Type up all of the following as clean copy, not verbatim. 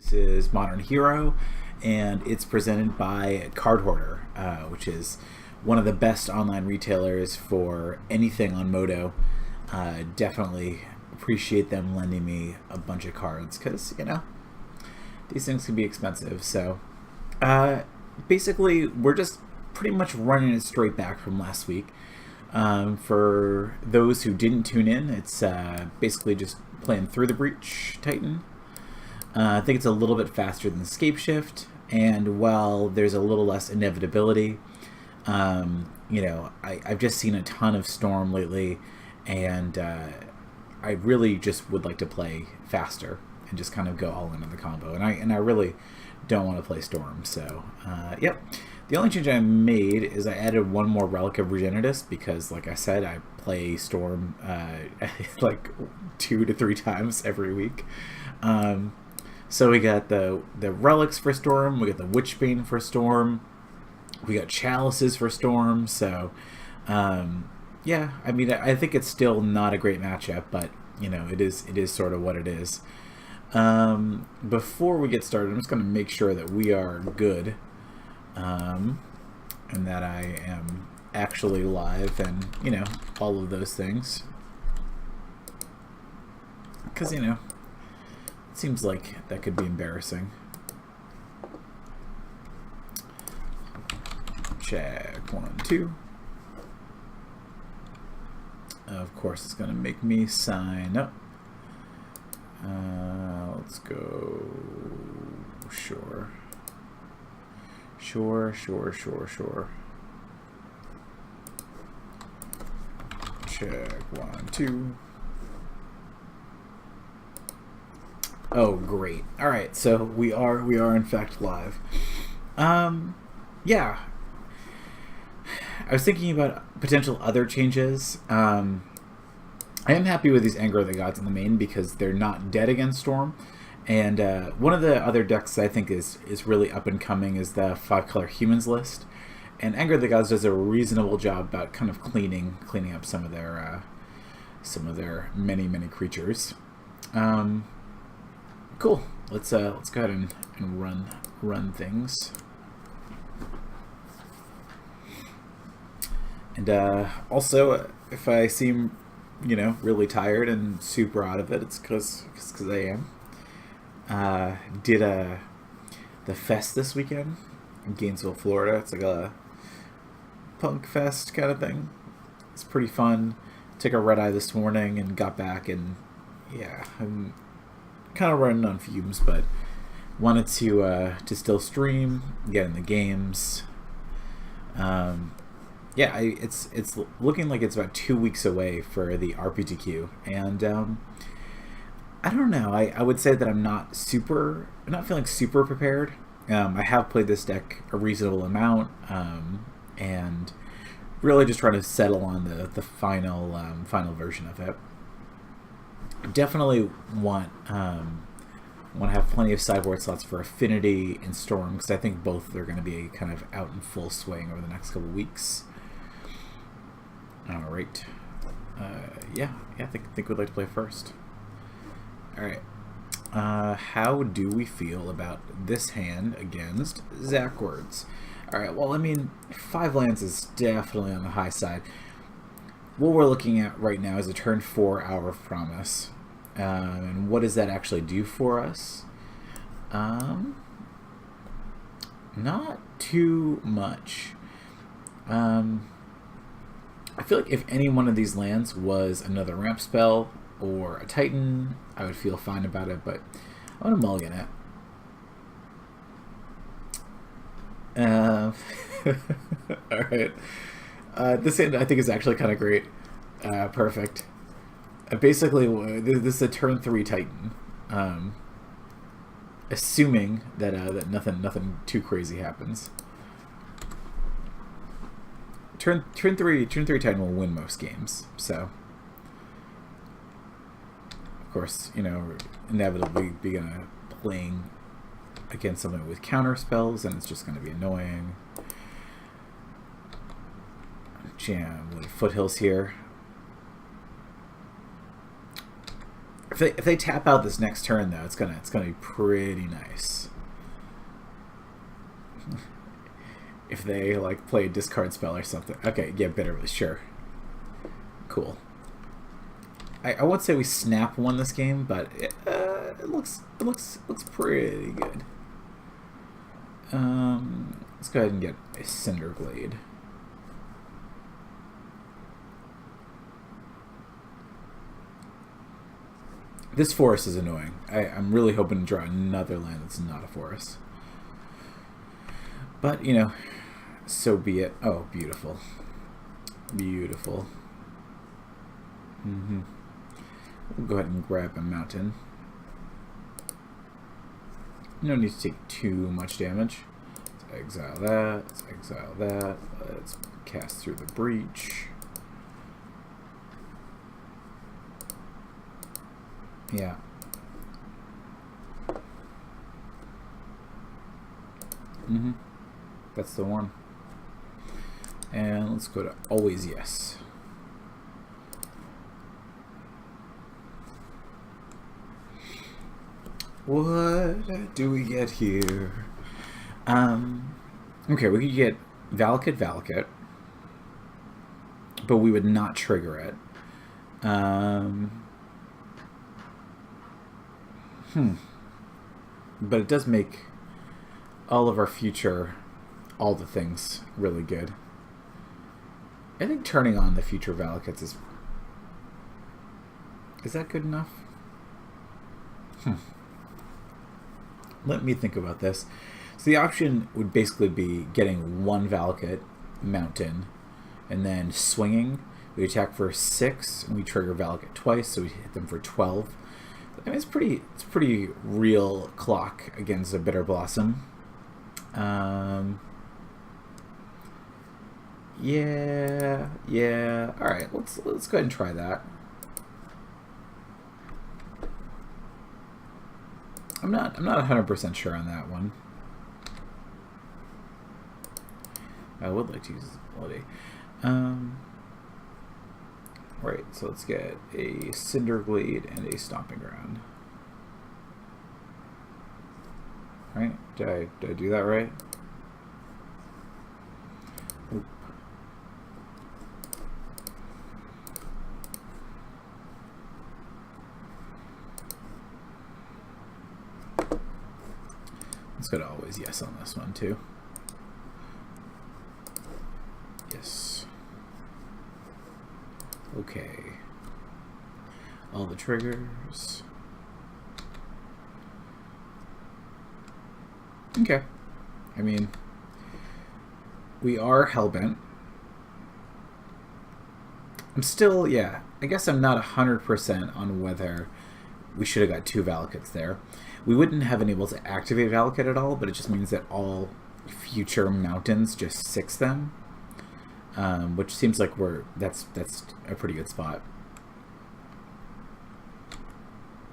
This is Modern Hero, and it's presented by Card Hoarder, which is one of the best online retailers for anything on Moto. Definitely appreciate them lending me a bunch of cards because, you know, these things can be expensive. So basically, we're just pretty much running it straight back from last week. For those who didn't tune in, it's basically just playing Through the Breach Titan. I think it's a little bit faster than Escape Shift, and while there's a little less inevitability, you know, I've just seen a ton of Storm lately, and I really just would like to play faster and just kind of go all in on the combo, and I really don't want to play Storm. So yep. The only change I made is I added one more Relic of Regeneratus because, like I said, I play Storm like 2 to 3 times every week. So we got the Relics for Storm, we got the Witchbane for Storm, we got Chalices for Storm. So yeah, I mean, I think it's still not a great matchup, but you know, it is sort of what it is. Before we get started, I'm just going to make sure that we are good. And that I am actually live and, you know, all of those things. Because, you know, it seems like that could be embarrassing. Check 1, 2. Of course, it's going to make me sign up. Let's go. Sure. Sure. Check 1, 2. Oh, great. All right, so we are in fact live. Yeah. I was thinking about potential other changes. I am happy with these Anger of the Gods in the main because they're not dead against Storm. And one of the other decks I think is really up and coming is the 5-color Humans list, and Anger of the Gods does a reasonable job about kind of cleaning up some of their many creatures. Cool. Let's go ahead and run things. And also, if I seem, you know, really tired and super out of it, it's because I am. Did the fest this weekend in Gainesville, Florida. It's like a punk fest kind of thing. It's pretty fun. Took a red eye this morning and got back, and yeah, I'm kind of running on fumes, but wanted to still stream, get in the games. Yeah, it's looking like it's about 2 weeks away for the RPTQ, and I don't know. I would say that I'm not feeling super prepared. I have played this deck a reasonable amount, and really just trying to settle on the final version of it. Definitely want to have plenty of sideboard slots for Affinity and Storm because I think both are going to be kind of out in full swing over the next couple weeks. All right. Yeah. I think we'd like to play first. Alright, how do we feel about this hand against Zackwards? Alright, well, I mean, 5 lands is definitely on the high side. What we're looking at right now is a turn 4 Hour of Promise. And what does that actually do for us? Not too much. I feel like if any one of these lands was another ramp spell or a Titan, I would feel fine about it, but I want to mulligan it. Alright. This hand I think is actually kind of great. Perfect. Basically, this is a turn 3 Titan. Assuming that nothing too crazy happens. Turn 3 Titan will win most games, so of course, you know, inevitably be playing against something with counter spells, and it's just going to be annoying. Jam Foothills here. If they tap out this next turn, though, it's gonna be pretty nice. If they like play a discard spell or something. Okay, yeah, bitterly, sure. Cool. I won't say we snap won this game, but it looks pretty good. Let's go ahead and get a Cinder Glade. This forest is annoying. I'm really hoping to draw another land that's not a forest. But, you know, so be it. Oh, beautiful. Beautiful. We'll go ahead and grab a mountain. No need to take too much damage. Let's exile that. Let's exile that. Let's cast through the breach. Yeah. That's the one. And let's go to always yes. What do we get here? Okay, we could get Valakut, but we would not trigger it. But it does make all of our future, all the things, really good. I think turning on the future Valakuts is that good enough? Let me think about this. So the option would basically be getting one Valakut mountain and then swinging. We attack for 6 and we trigger Valakut twice, so we hit them for 12. I mean, it's pretty real clock against a Bitter Blossom. Yeah. All right, let's go ahead and try that. I'm not 100% sure on that one. I would like to use this ability. Right, so let's get a Cinder Glade and a Stomping Ground. Right? Did I do that right? Oop. Let's go to always yes on this one too. Yes. Okay. All the triggers. Okay. I mean, we are hellbent. I'm still, yeah, I guess I'm not 100% on whether we should have got 2 Valakuts there. We wouldn't have been able to activate Valakut at all, but it just means that all future mountains just 6 them. Which seems like that's a pretty good spot.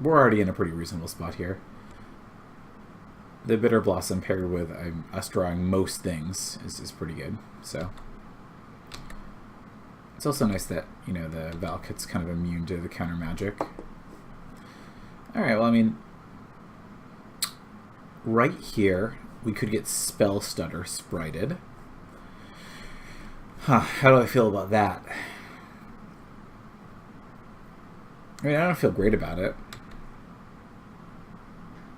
We're already in a pretty reasonable spot here. The Bitter Blossom paired with us drawing most things is pretty good. So it's also nice that, you know, the Valakut's kind of immune to the counter magic. All right, well, I mean, right here we could get Spell Stutter sprited. How do I feel about that? I mean, I don't feel great about it.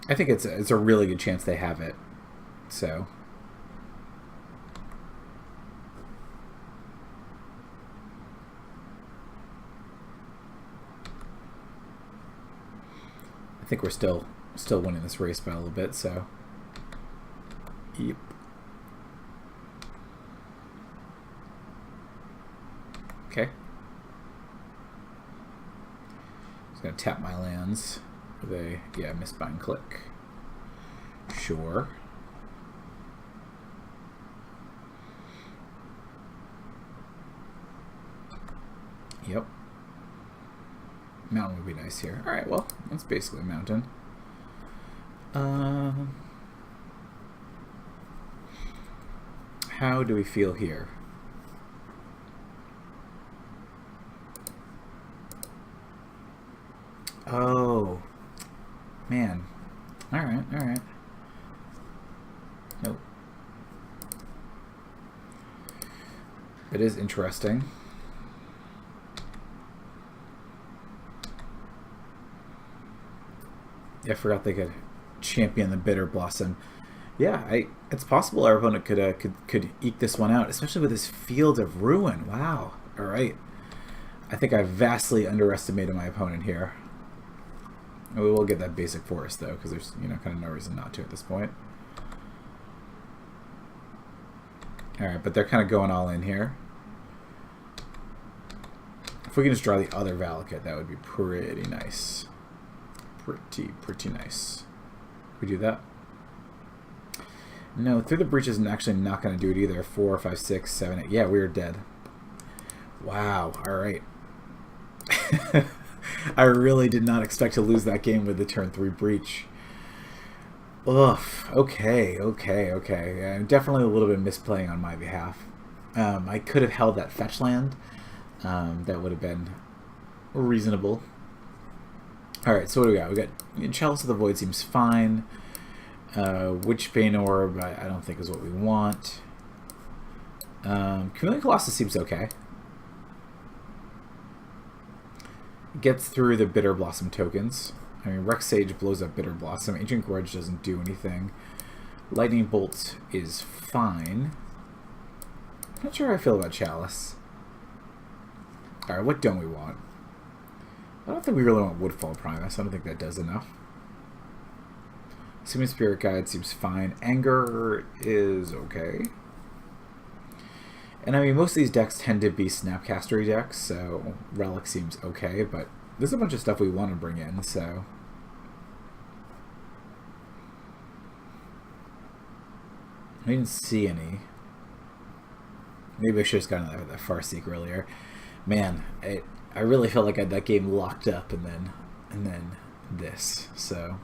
I think it's a really good chance they have it. So I think we're still winning this race by a little bit. So yep. Okay. Just gonna tap my lands with a misbind click. Sure. Yep. Mountain would be nice here. All right. Well, that's basically a mountain. How do we feel here? Oh, man. Alright, alright. Nope. It is interesting. Yeah, I forgot they could champion the Bitter Blossom. Yeah, it's possible our opponent could eke this one out, especially with his Field of Ruin. Wow. All right. I think I vastly underestimated my opponent here. We will get that basic forest though, because there's kind of no reason not to at this point. All right, but they're kind of going all in here. If we can just draw the other Valakut, that would be pretty nice. Pretty nice. We do that. No, Through the Breach is actually not going to do it either. 4, 5, 6, 7, 8. Yeah, we're dead. Wow. All right. I really did not expect to lose that game with the turn 3 Breach. Ugh. Okay. Yeah, definitely a little bit misplaying on my behalf. I could have held that fetch land. That would have been reasonable. All right. So what do we got? We got Chalice of the Void seems fine. Witchbane Orb, I don't think is what we want. Chameleon Colossus seems okay. Gets through the Bitter Blossom tokens. I mean, Rex Sage blows up Bitter Blossom. Ancient Grudge doesn't do anything. Lightning Bolt is fine. I'm not sure how I feel about Chalice. Alright, what don't we want? I don't think we really want Woodfall Primus. I don't think that does enough. Assuming Spirit Guide seems fine. Anger is okay. And I mean, most of these decks tend to be Snapcastery decks, so Relic seems okay, but there's a bunch of stuff we want to bring in, so... I didn't see any. Maybe I should have just gotten that Farseek earlier. Man, I really felt like I had that game locked up, and then this, so...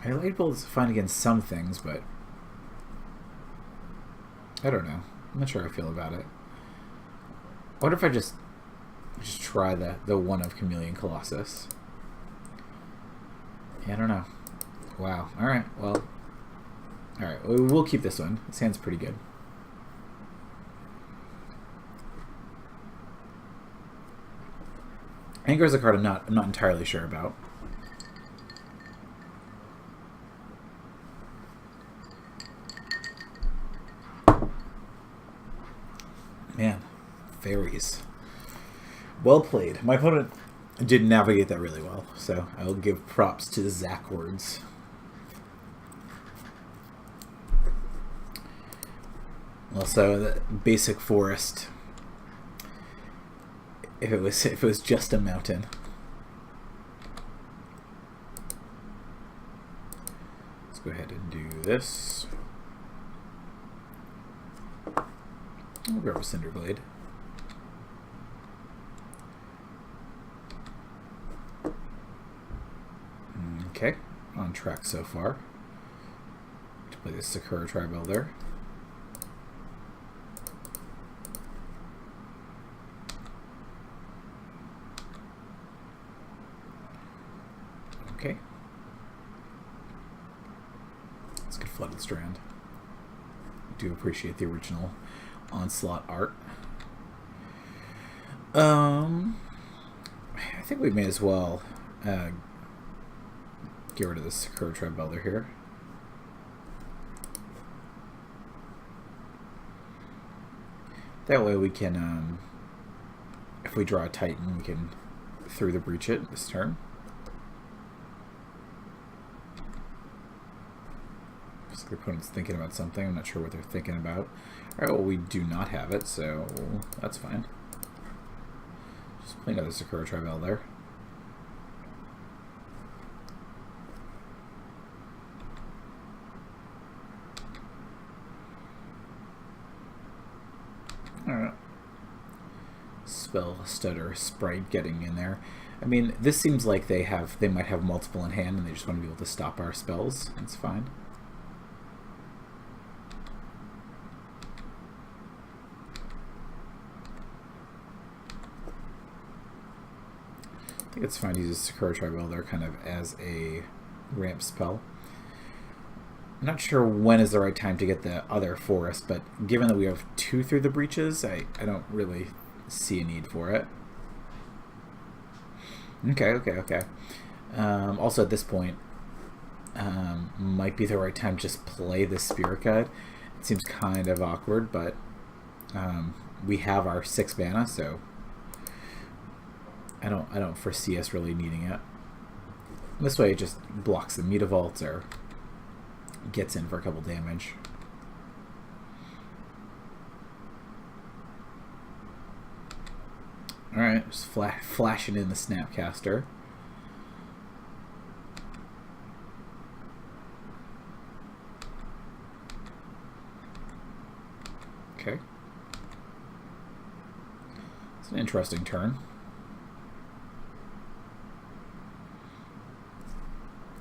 Lightbolt is fine against some things, but I don't know. I'm not sure how I feel about it. What if I just try the one of Chameleon Colossus? Yeah, I don't know. Wow. All right. Well. All right. We'll keep this one. This hand's pretty good. Anger is a card I'm not entirely sure about. Man, fairies. Well played. My opponent did navigate that really well, so I will give props to Zach Words. Also, the basic forest. If it was just a mountain. Let's go ahead and do this. I'll grab a Cinderblade. Okay, on track so far. To play this Sakura Tri-Builder. Okay. Let's get Flooded Strand. I do appreciate the original Onslaught art. I think we may as well get rid of this Sakura Tri-Builder here. That way we can, if we draw a Titan, we can Through the Breach it this turn. Looks like the opponent's thinking about something. I'm not sure what they're thinking about. Alright, well, we do not have it, so that's fine. Just play another Sakura Tri-Builder. Alright. Spell Stutter Sprite getting in there. I mean, this seems like they might have multiple in hand and they just want to be able to stop our spells. That's fine. I think it's fine to use Sakura Tribe Elder kind of as a ramp spell. I'm not sure when is the right time to get the other forest, but given that we have 2 through the breaches, I don't really see a need for it. Okay. Also at this point, might be the right time to just play the Spirit Guide. It seems kind of awkward, but we have our 6 mana, so I don't foresee us really needing it. This way it just blocks the Mutavault or gets in for a couple damage. Alright, just flashing in the Snapcaster. Okay. It's an interesting turn.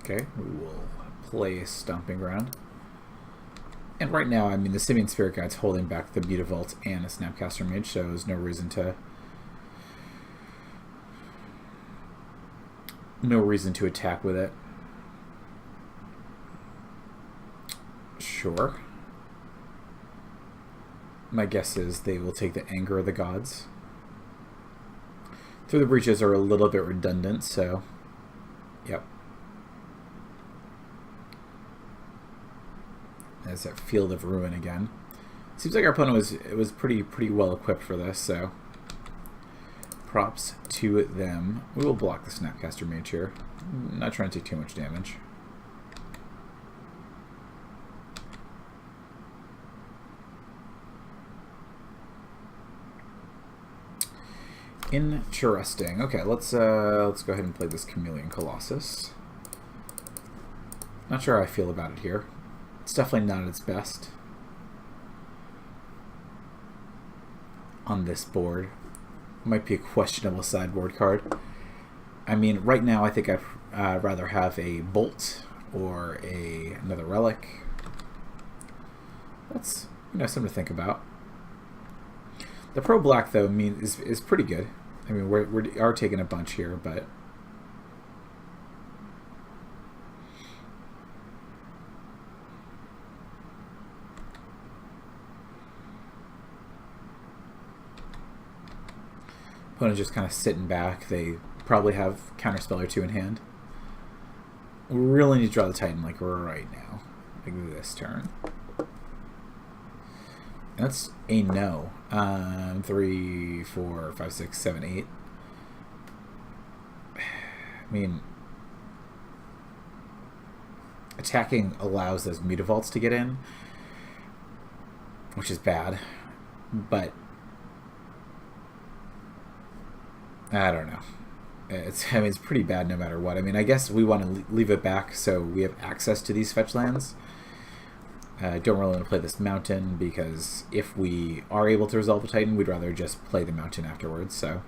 Okay, we will play Stomping Ground. And right now, I mean, the Simian Spirit Guide's holding back the Mutavault and a Snapcaster Mage, so there's no reason to attack with it. Sure. My guess is they will take the Anger of the Gods. Through the Breaches are a little bit redundant, so yep. There's that Field of Ruin again. Seems like our opponent was pretty well equipped for this, so props to them. We will block the Snapcaster Mage here. Not trying to take too much damage. Interesting. Okay, let's go ahead and play this Chameleon Colossus. Not sure how I feel about it here. It's definitely not at its best on this board. Might be a questionable sideboard card. I mean, right now I think I'd rather have a Bolt or another Relic. That's something to think about. The Pro Black though is pretty good. I mean, we are taking a bunch here, but opponent just kind of sitting back. They probably have Counterspell or 2 in hand. We really need to draw the Titan like right now, like this turn. And that's a no. 3, 4, 5, 6, 7, 8. I mean, attacking allows those Mutavaults to get in, which is bad, but I don't know. It's pretty bad no matter what. I mean, I guess we want to leave it back so we have access to these fetch lands. I don't really want to play this mountain because if we are able to resolve a Titan, we'd rather just play the mountain afterwards. So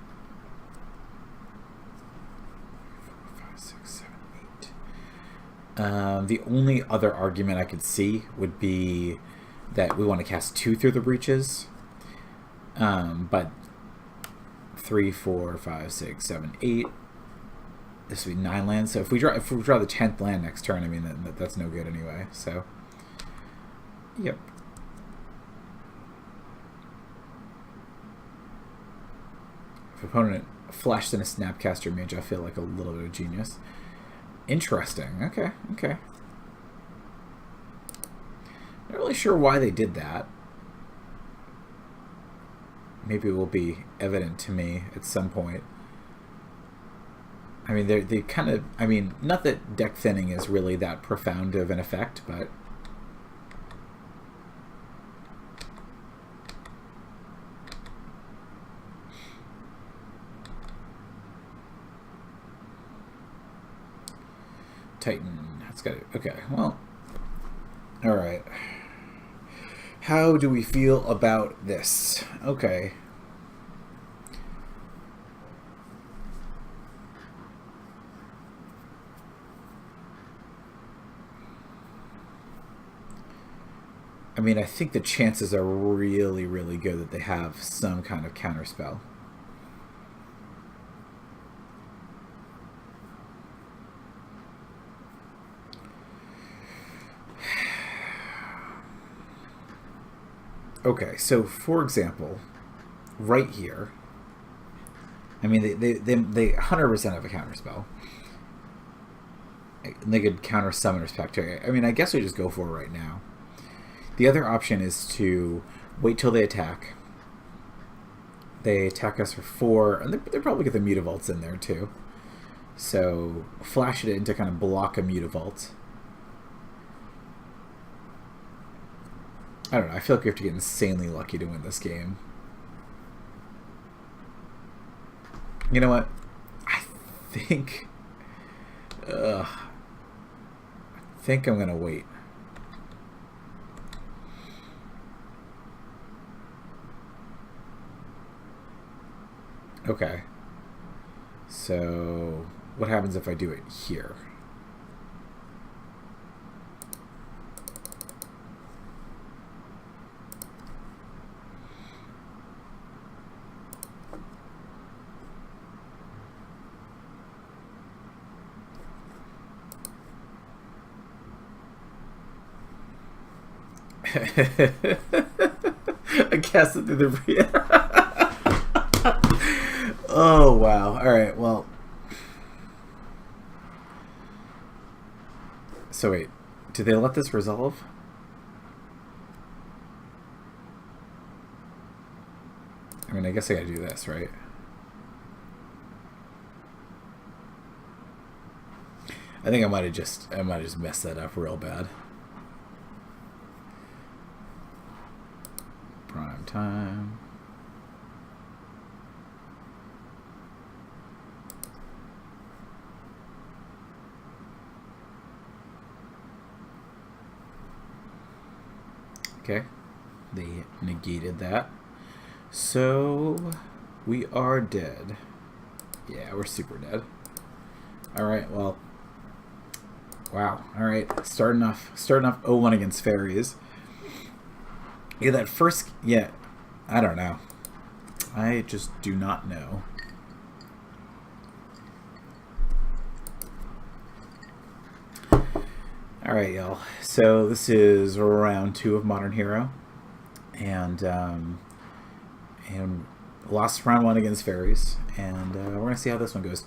4, 5, 6, 7, 8. The only other argument I could see would be that we want to cast 2 through the breaches, but 3, 4, 5, 6, 7, 8. This would be 9 lands. So if we draw the 10th land next turn, I mean that's no good anyway. So yep. If opponent flashed in a Snapcaster Mage, I feel like a little bit of genius. Interesting. Okay. Not really sure why they did that. Maybe it will be evident to me at some point. I mean, they kind of... I mean, not that deck thinning is really that profound of an effect, but... Titan. That's got it. Okay, well... Alright. How do we feel about this? Okay. I mean, I think the chances are really, really good that they have some kind of counterspell. Okay, so for example, right here, I mean, they 100% have a counterspell. They could counter Summoner's Pact. I mean, I guess we just go for it right now. The other option is to wait till they attack. They attack us for 4, and they probably get the Mutavaults in there too. So flash it in to kind of block a Mutavault. I don't know. I feel like we have to get insanely lucky to win this game. You know what? I think I'm gonna wait. Okay. So what happens if I do it here? I cast it through the... Oh, wow. Alright, well... So wait, do they let this resolve? I mean, I guess I gotta do this, right? I think I might have just messed that up real bad. Prime time. Okay, they negated that. So we are dead. Yeah, we're super dead. Alright, well. Wow. Alright. Starting off 0-1 against fairies. Yeah, that first... Yeah, I don't know. I just do not know. Alright, y'all. So this is round 2 of Modern Hero. And lost round 1 against fairies. And we're going to see how this one goes.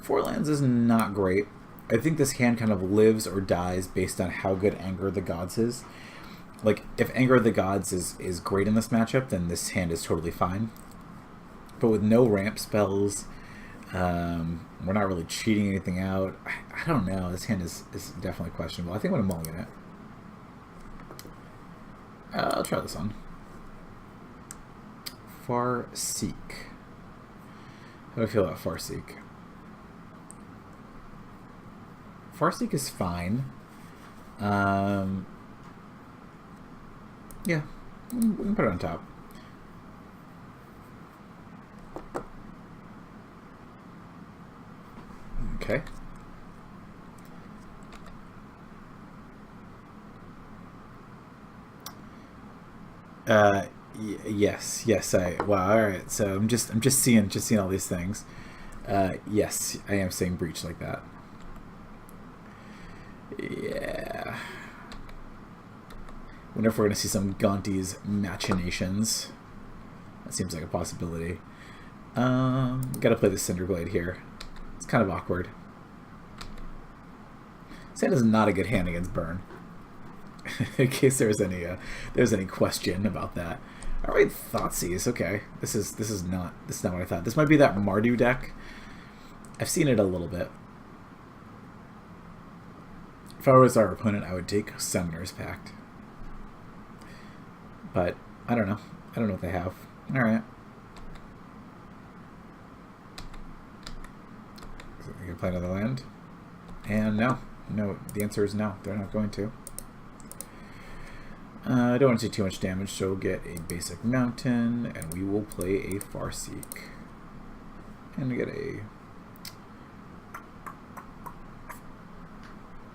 4 lands is not great. I think this hand kind of lives or dies based on how good Anger of the Gods is. Like, if Anger of the Gods is great in this matchup, then this hand is totally fine. But with no ramp spells, we're not really cheating anything out. I don't know. This hand is definitely questionable. I think I'm going to mulligan it. I'll try this on. Farseek. How do I feel about Farseek? Farseek is fine. Yeah, we can put it on top. Okay. Yes. Wow. All right. So I'm just seeing all these things. Yes, I am saying breach like that. Yeah. Wonder if we're gonna see some Gonti's machinations. That seems like a possibility. Gotta play the Cinderblade here. It's kind of awkward. This hand is not a good hand against Burn. In case there's any question about that. All right, Thoughtseize. Okay, this is not what I thought. This might be that Mardu deck. I've seen it a little bit. If I was our opponent, I would take Summoner's Pact. But I don't know. I don't know what they have. All right. You gonna play another land? And no. The answer is no. They're not going to. I don't want to see too much damage, so we'll get a basic mountain, and we will play a Farseek. And we get a...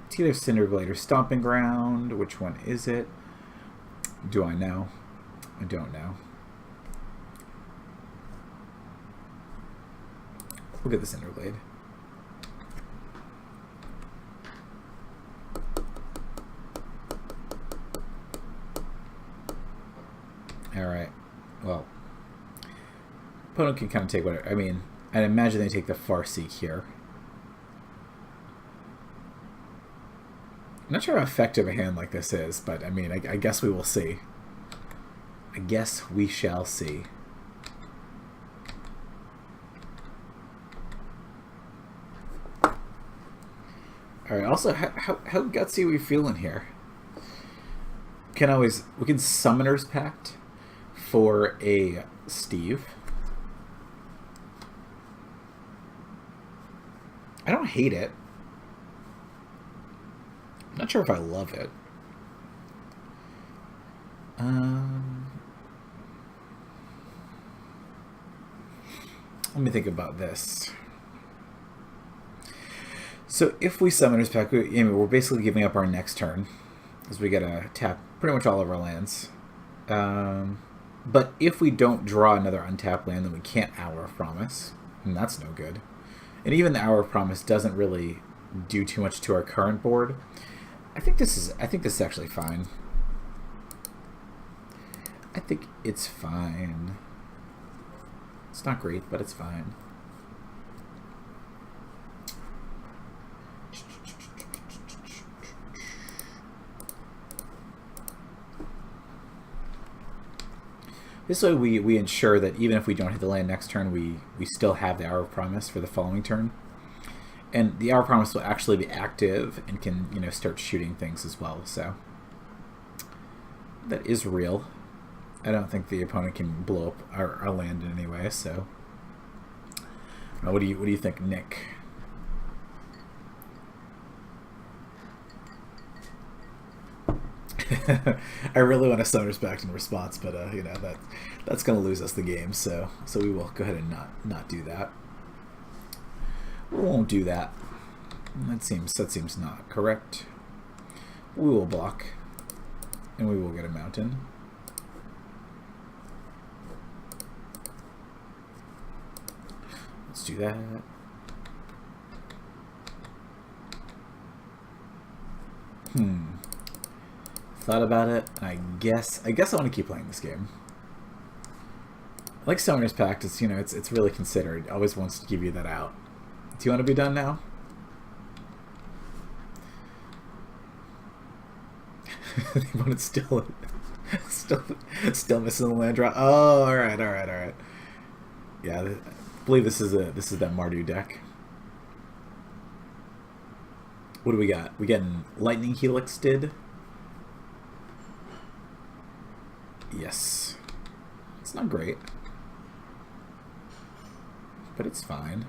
It's either Cinderblade or Stomping Ground. Which one is it? Do I know? I don't know. We'll get this interglade. Alright. Well, opponent can kind of take whatever. I mean, I'd imagine they take the Farseek here. I'm not sure how effective a hand like this is, but I mean, I guess we will see. I guess we shall see. Alright, also, how gutsy are we feeling here? We can Summoner's Pact for a Steve. I don't hate it. I'm not sure if I love it. Let me think about this. So if we Summoner's Pact, we're basically giving up our next turn, because we gotta tap pretty much all of our lands. But if we don't draw another untapped land, then we can't Hour of Promise, and that's no good. And even the Hour of Promise doesn't really do too much to our current board. I think this is actually fine. I think it's fine. It's not great, but it's fine. This way we ensure that even if we don't hit the land next turn, we still have the Hour of Promise for the following turn. And the Hour of Promise will actually be active and can, you know, start shooting things as well. So that is real. I don't think the opponent can blow up our land in any way. So what do you think, Nick? I really want to Summoner's Pact in response, but you know, that's going to lose us the game. So we will go ahead and not do that. We won't do that. That seems not correct. We will block, and we will get a mountain. Let's do that. Thought about it, and I guess I want to keep playing this game. I like Summoner's Pact. It's, you know, it's really considered. It always wants to give you that out. Do you want to be done now? But it's still missing the land drop. Oh, all right. Yeah, I believe this is that Mardu deck. What do we got? We getting Lightning Helix did. Yes. It's not great, but it's fine.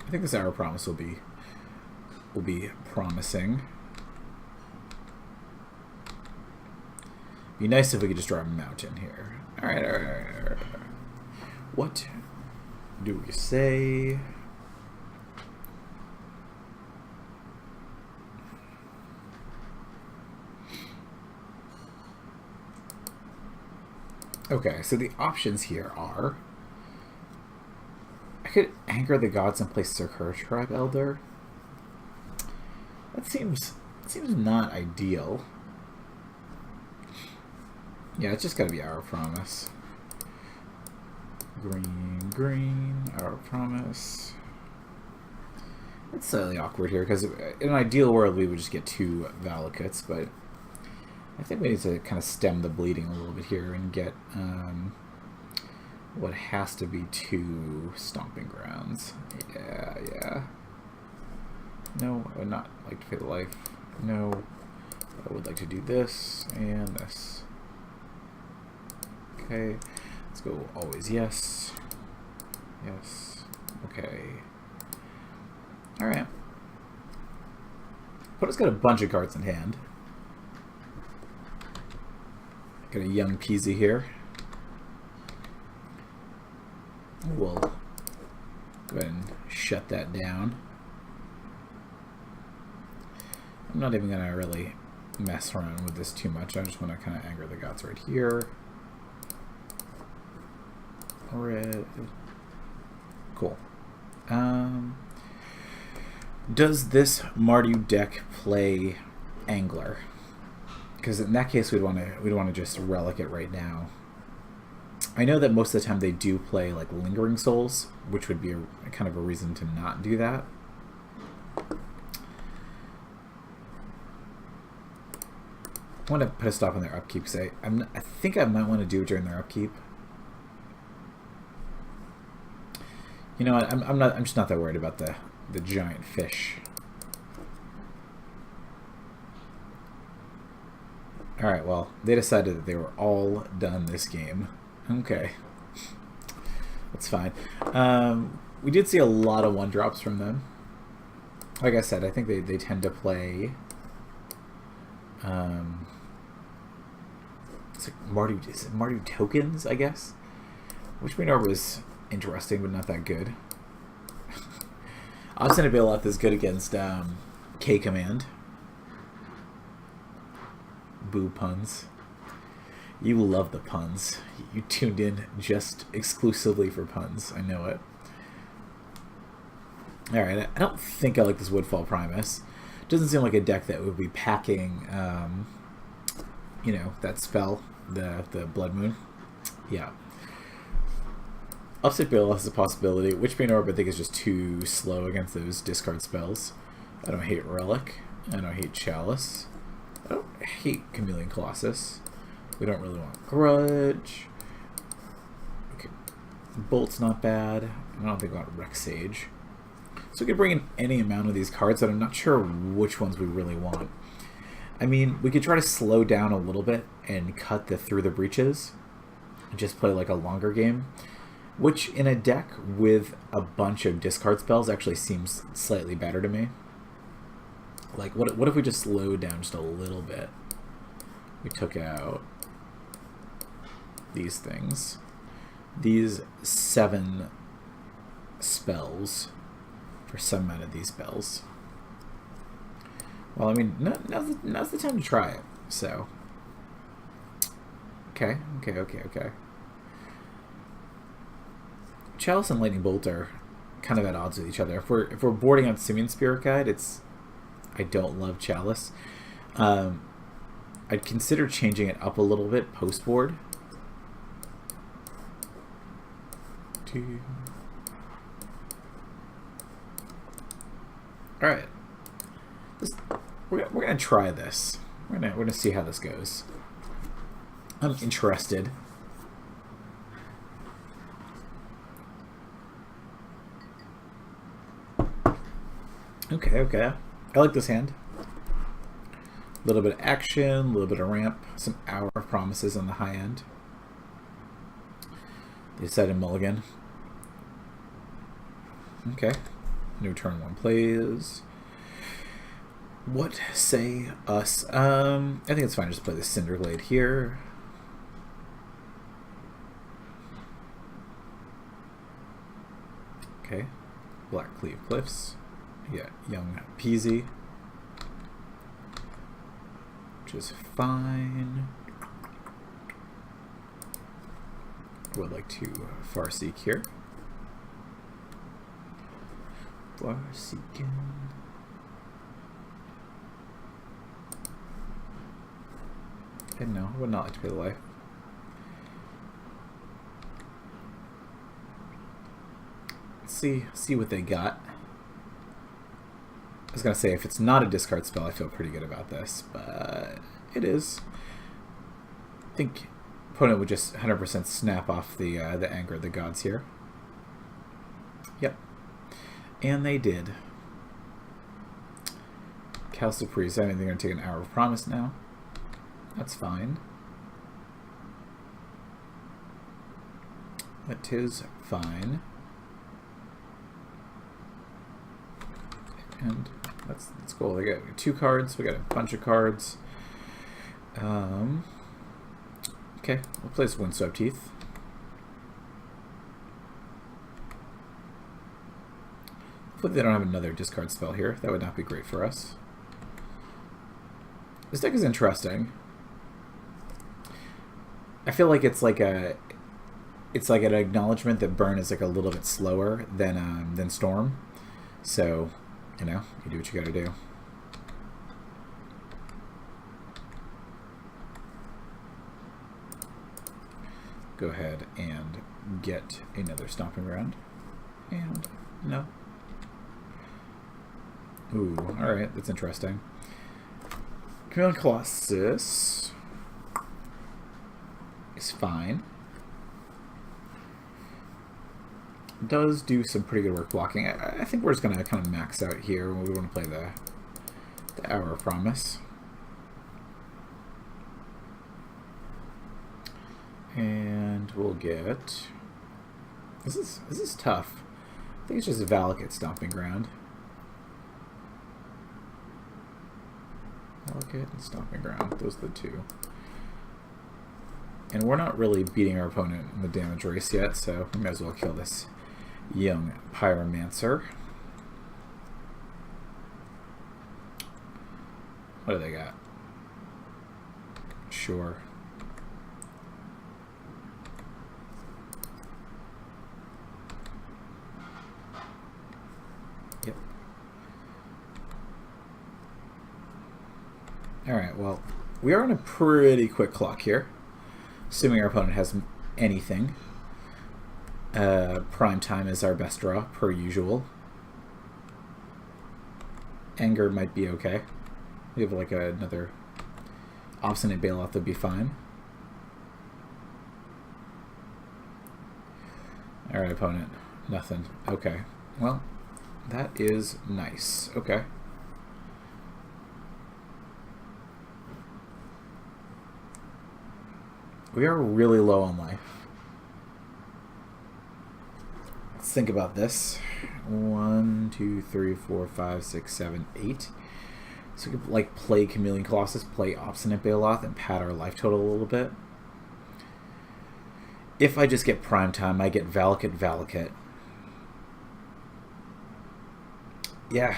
I think this Hour of Promise will be promising. Be nice if we could just draw a mountain here. All right. What do we say? Okay, so the options here are, I could Anchor the Gods and play Sakura Tribe Elder. That seems not ideal. Yeah, it's just gotta be Hour of Promise. Green, Hour of Promise. It's slightly awkward here, because in an ideal world we would just get 2 Valakuts, but I think we need to kind of stem the bleeding a little bit here and get what has to be 2 Stomping Grounds. Yeah. No, I would not like to pay the life. No, I would like to do this and this. Okay, let's go always yes. Yes. Okay. Alright. Opponent's got a bunch of cards in hand. Got a young Peasy here. We'll go ahead and shut that down. I'm not even gonna really mess around with this too much. I just want to kind of anger the gods right here. Red. Cool. Does this Mardu deck play Angler? Because in that case, we'd want to just relic it right now. I know that most of the time they do play like Lingering Souls, which would be a kind of a reason to not do that. I want to put a stop on their upkeep because I think I might want to do it during their upkeep. You know what? I'm just not that worried about the giant fish. All right. Well, they decided that they were all done this game. Okay, that's fine. We did see a lot of 1-drops from them. Like I said, I think they tend to play. It's like Mardu tokens, I guess. Which we know was interesting, but not that good. Obstinate Bailiff is good against K Command. Boo puns. You love the puns. You tuned in just exclusively for puns. I know it. Alright, I don't think I like this Woodfall Primus. Doesn't seem like a deck that would be packing, you know, that spell, the Blood Moon. Yeah. Upset Bailiff is a possibility. Witchbane Orb, I think, is just too slow against those discard spells. I don't hate Relic. I don't hate Chalice. I don't hate Chameleon Colossus. We don't really want Grudge. Okay. Bolt's not bad. I don't think we want Rex Sage. So we could bring in any amount of these cards, but I'm not sure which ones we really want. I mean, we could try to slow down a little bit and cut through the breaches and just play like a longer game, which in a deck with a bunch of discard spells actually seems slightly better to me. Like, what if we just slowed down just a little bit? We took out these things. These 7 spells for some amount of these spells. Well, I mean, now's the time to try it, so. Okay. Chalice and Lightning Bolt are kind of at odds with each other. If we're boarding on Simian Spirit Guide, I don't love Chalice. I'd consider changing it up a little bit post-board. Alright. We're gonna try this. We're gonna see how this goes. I'm interested. Okay. I like this hand. A little bit of action, a little bit of ramp, some Hour of Promises on the high end. They decided mulligan. Okay. New turn 1 plays. What say us? I think it's fine to just play the Cinderglade here. Okay. Black Cleave Cliffs. Yeah, Young Peasy. Which is fine. Would like to Farseek here. Farseeking. And no, I would not like to pay the life. Let's see what they got. I was gonna say, if it's not a discard spell, I feel pretty good about this, but it is. I think opponent would just 100% snap off the anger of the gods here. Yep, and they did. Calcipriest, I mean, they're gonna take an Hour of Promise now. That's fine. That is fine. And that's cool. They got 2 cards. We got a bunch of cards. Okay, we'll play this Windswept Teeth. Hopefully they don't have another discard spell here. That would not be great for us. This deck is interesting. I feel like it's like an acknowledgement that burn is like a little bit slower than storm. So, you know, you do what you got to do. Go ahead and get another stomping ground. And no. Ooh, alright, that's interesting. Chameleon Colossus is fine. Does do some pretty good work blocking. I think we're just going to kind of max out here when we want to play the Hour of Promise. And we'll get... This is tough. I think it's just Valakut Stomping Ground. Valakut and Stomping Ground. Those are the two. And we're not really beating our opponent in the damage race yet, so we might as well kill this young Pyromancer. What do they got? Sure. Yep. Alright, well, we are on a pretty quick clock here. Assuming our opponent has anything. Prime time is our best draw, per usual. Anger might be okay. We have like another Obstinate Bailoff would be fine. Alright, opponent. Nothing. Okay. Well, that is nice. Okay. We are really low on life. Let's think about this. 1, 2, 3, 4, 5, 6, 7, 8. So we could like play Chameleon Colossus, play Obstinate Bailoff, and pad our life total a little bit. If I just get Prime Time, I get Valakut. Yeah.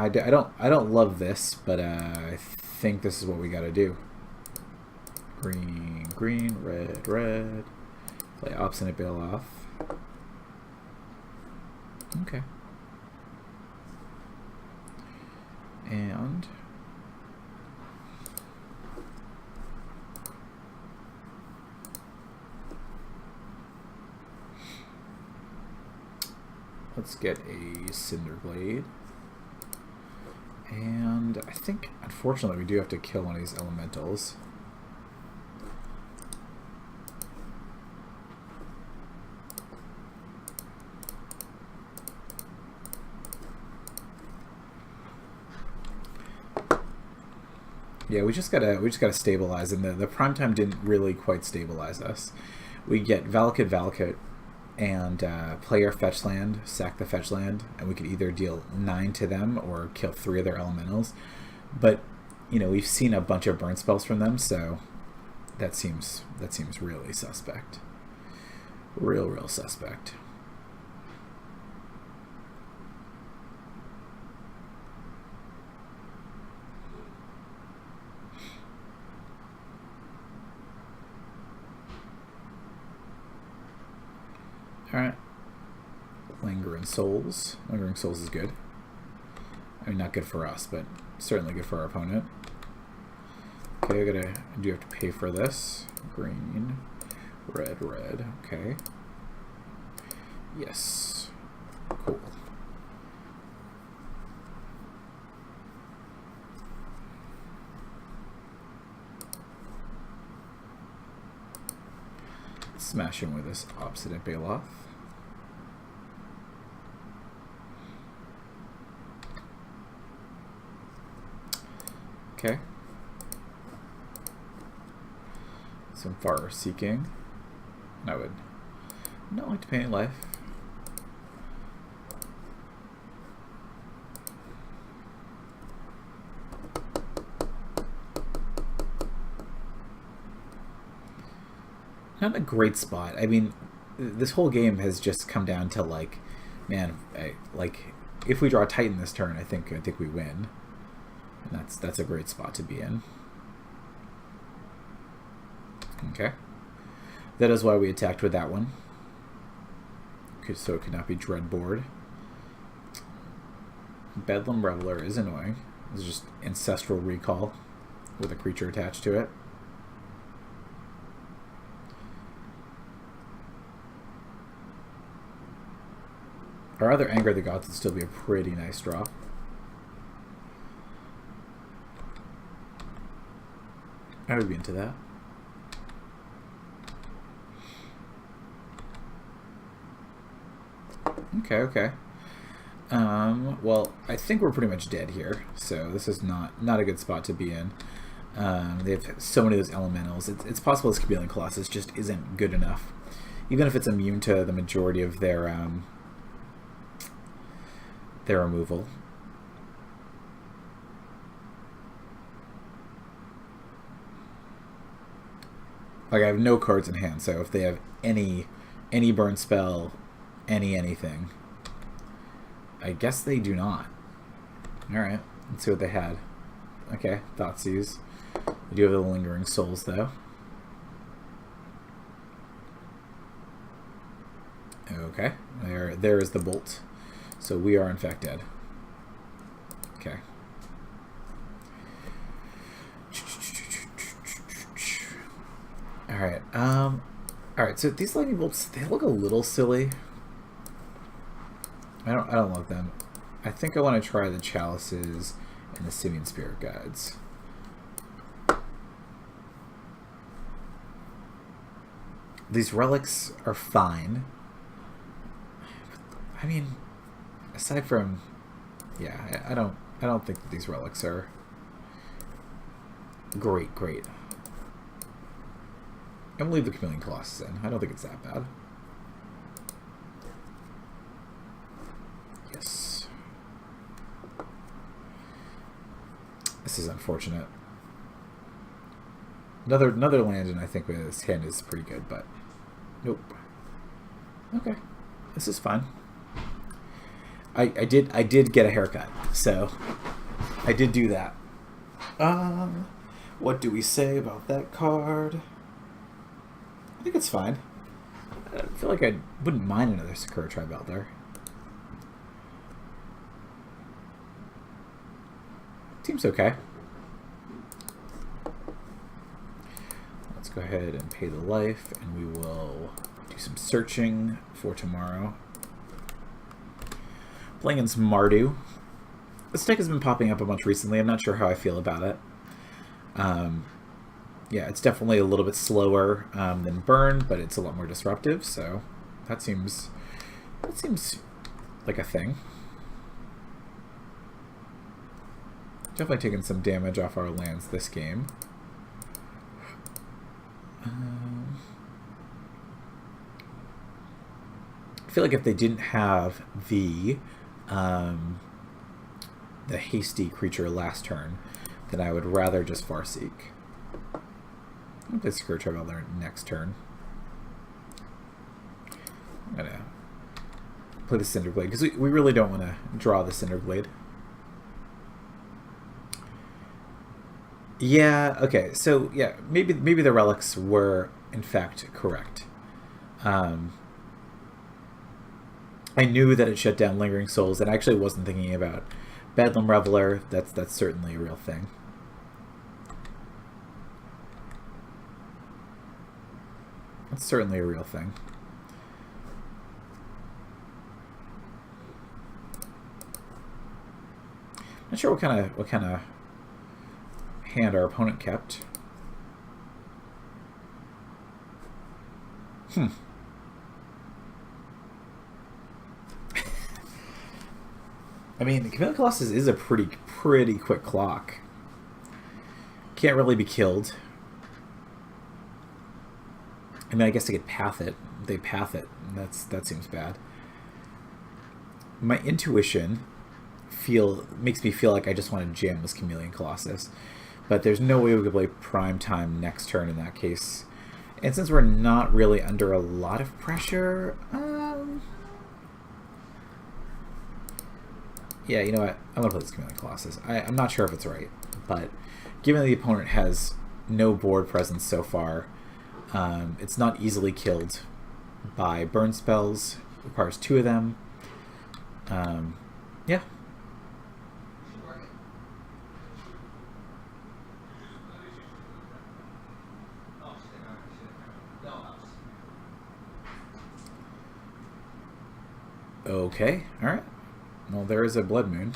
I don't love this, but I think this is what we got to do. Green, red. Play Obstinate Bailoff. Okay. And let's get a Cinderblade. And I think, unfortunately, we do have to kill one of these elementals. Yeah, we just gotta stabilize, and the prime time didn't really quite stabilize us. We get Valakut, and play our fetch land, sack the fetch land, and we could either deal 9 to them or kill 3 of their elementals. But you know, we've seen a bunch of burn spells from them, so that seems really suspect. Real suspect. Alright. Lingering Souls. Lingering Souls is good. I mean, not good for us, but certainly good for our opponent. Okay, I do have to pay for this. Green. Red. Okay. Yes. Cool. Smash him with this Obstinate Bailoff. Okay. Some Far Seeking. I would not like to pay any life. Not a great spot. I mean, this whole game has just come down to like, man, like if we draw Titan this turn, I think we win. And that's a great spot to be in. Okay. That is why we attacked with that one. Okay, so it could not be Dreadboard. Bedlam Reveler is annoying. It's just Ancestral Recall with a creature attached to it. Or rather, Anger of the Gods would still be a pretty nice draw. I would be into that. Okay, okay. Well, I think we're pretty much dead here, so this is not a good spot to be in. They have so many of those elementals. It's possible this Chameleon Colossus just isn't good enough. Even if it's immune to the majority of their removal. Like, I have no cards in hand, so if they have any burn spell, anything, I guess they do not. Alright, let's see what they had. Okay, Thoughtseize. We do have the Lingering Souls, though. Okay, there is the Bolt. So we are in fact dead. Okay. Alright, alright, so these lightning bolts, they look a little silly. I don't love them. I think I want to try the Chalices and the Simian Spirit Guides. These relics are fine. I mean, aside from, yeah, I don't think that these relics are great. I'm gonna leave the Chameleon Colossus in. I don't think it's that bad. Yes. This is unfortunate. Another land, and I think with his hand is pretty good, but nope. Okay, this is fine. I did get a haircut, so I did do that. What do we say about that card? I think it's fine. I feel like I wouldn't mind another Sakura Tribe out there. Seems okay. Let's go ahead and pay the life, and we will do some searching for tomorrow. Playing against Mardu. This deck has been popping up a bunch recently. I'm not sure how I feel about it. Yeah, it's definitely a little bit slower than Burn, but it's a lot more disruptive, so that seems like a thing. Definitely taking some damage off our lands this game. I feel like if they didn't have the hasty creature last turn, then I would rather just Farseek. I'll play Sakura Tribe there next turn. I'm gonna play the Cinderblade because we really don't want to draw the Cinderblade. Yeah. Okay. So yeah, maybe the relics were in fact correct. I knew that it shut down Lingering Souls, and I actually wasn't thinking about Bedlam Reveler. That's certainly a real thing. That's certainly a real thing. Not sure what kind of hand our opponent kept. I mean, Chameleon Colossus is a pretty quick clock. Can't really be killed. I mean, I guess they could path it. They path it. That seems bad. My intuition makes me feel like I just want to jam this Chameleon Colossus, but there's no way we could play Prime Time next turn in that case. And since we're not really under a lot of pressure, yeah, you know what? I'm gonna play this Chameleon Colossus. I'm not sure if it's right, but given the opponent has no board presence so far, It's not easily killed by burn spells. Requires 2 of them. Yeah. Okay, alright. Well, there is a Blood Moon.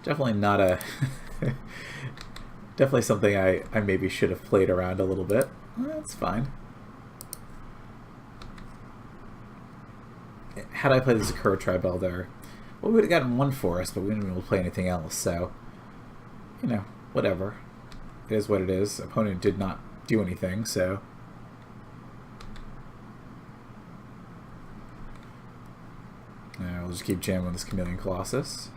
Definitely not a... definitely something I maybe should have played around a little bit. That's fine. Had I played the Sakura Tribe Elder, well, we would have gotten 1 forest, but we didn't be able to play anything else, so... You know, whatever. It is what it is. Opponent did not do anything, so... we'll just keep jamming this Chameleon Colossus.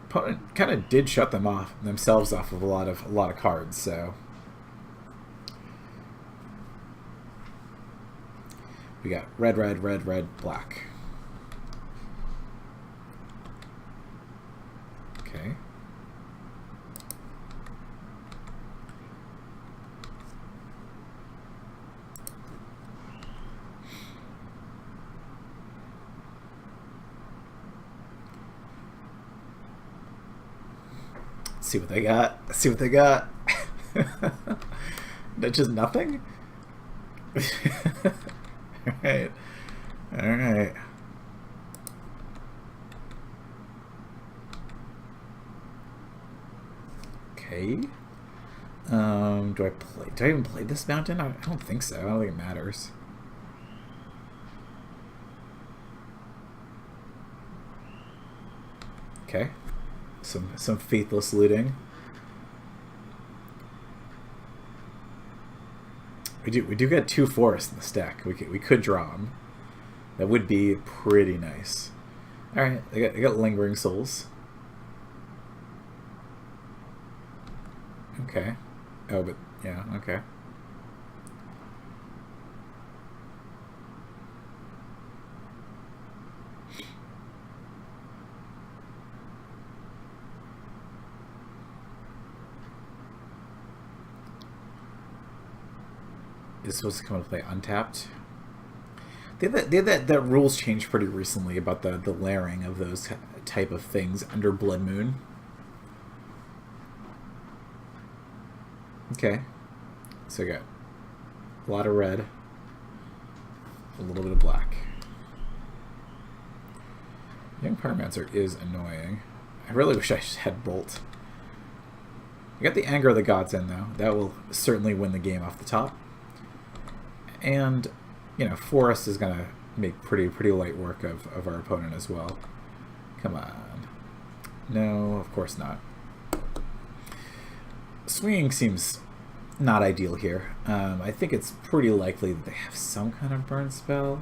Opponent kind of did shut themselves off of a lot of cards, so... We got red, red, red, red, black. Okay. See what they got. See what they got. That's just nothing? Alright. Alright. Okay. Do I even play this mountain? I don't think so. I don't think it matters. Okay. Some faithless looting. We do get 2 forests in the stack. We could draw them. That would be pretty nice. All right, I got lingering souls. Okay. Oh, but yeah, okay. Is supposed to come into play untapped. They had that rules changed pretty recently about the layering of those type of things under Blood Moon. Okay, so we got a lot of red, a little bit of black. Young Pyromancer is annoying. I really wish I just had Bolt. I got the Anger of the Gods in though. That will certainly win the game off the top. And, you know, Forest is going to make pretty light work of our opponent as well. Come on. No, of course not. Swinging seems not ideal here. I think it's pretty likely that they have some kind of burn spell.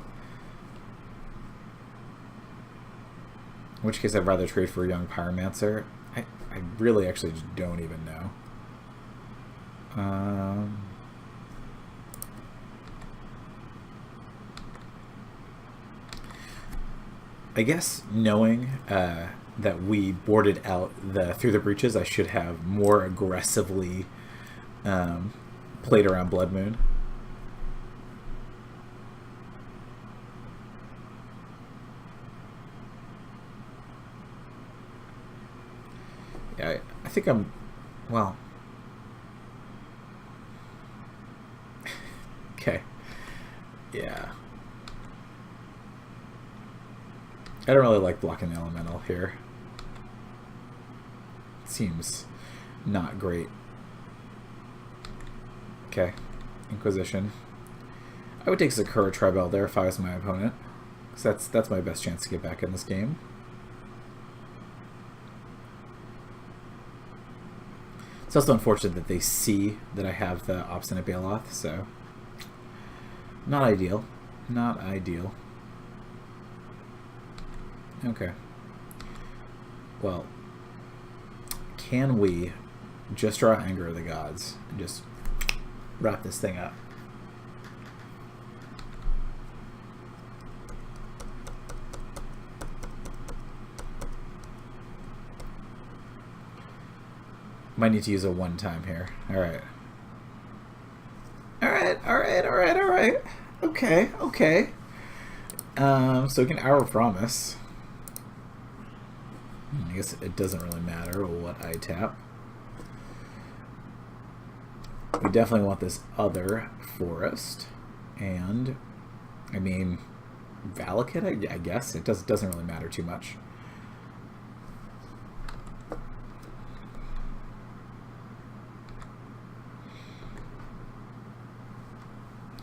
In which case I'd rather trade for a Young Pyromancer. I really actually just don't even know. I guess knowing that we boarded out through the breaches, I should have more aggressively played around Blood Moon. Yeah, I think I'm, well, okay, yeah. I don't really like blocking the elemental here. It seems not great. Okay, Inquisition. I would take Sakura Tribe Elder if I was my opponent, because that's my best chance to get back in this game. It's also unfortunate that they see that I have the Obstinate Baloth, so not ideal. Not ideal. Okay. Well, can we just draw Anger of the Gods and just wrap this thing up? Might need to use a one time here. Alright. Alright. Okay. So we can Hour of Promise. I guess it doesn't really matter what I tap. We definitely want this other forest. And, I mean, Valakut, I guess. It doesn't really matter too much.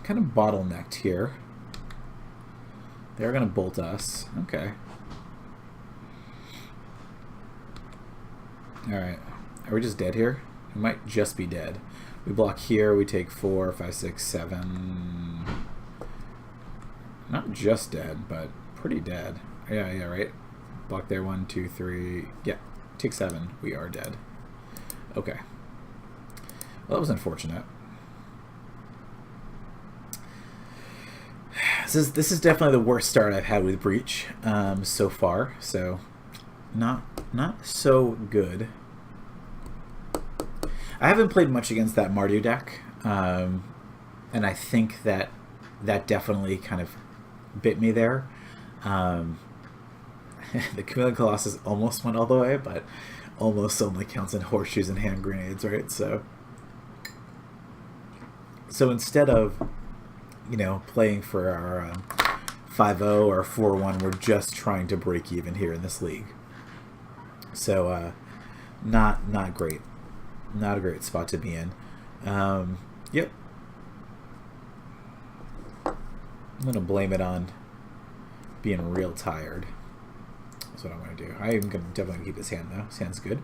Kind of bottlenecked here. They're going to bolt us. Okay. Alright. Are we just dead here? We might just be dead. We block here. We take 4, 5, 6, 7. Not just dead, but pretty dead. Yeah, right. Block there. 1, 2, 3. Yeah. Take 7. We are dead. Okay. Well, that was unfortunate. This is definitely the worst start I've had with Breach so far. So not so good. I haven't played much against that Mardu deck, and I think that definitely kind of bit me there. The Chameleon Colossus almost went all the way, but almost only counts in horseshoes and hand grenades, right? So instead of, you know, playing for our 5-0 or 4-1, we're just trying to break even here in this league. So not great. Not a great spot to be in. Yep. I'm going to blame it on being real tired. That's what I'm going to do. I am definitely keep this hand, though. This hand's good.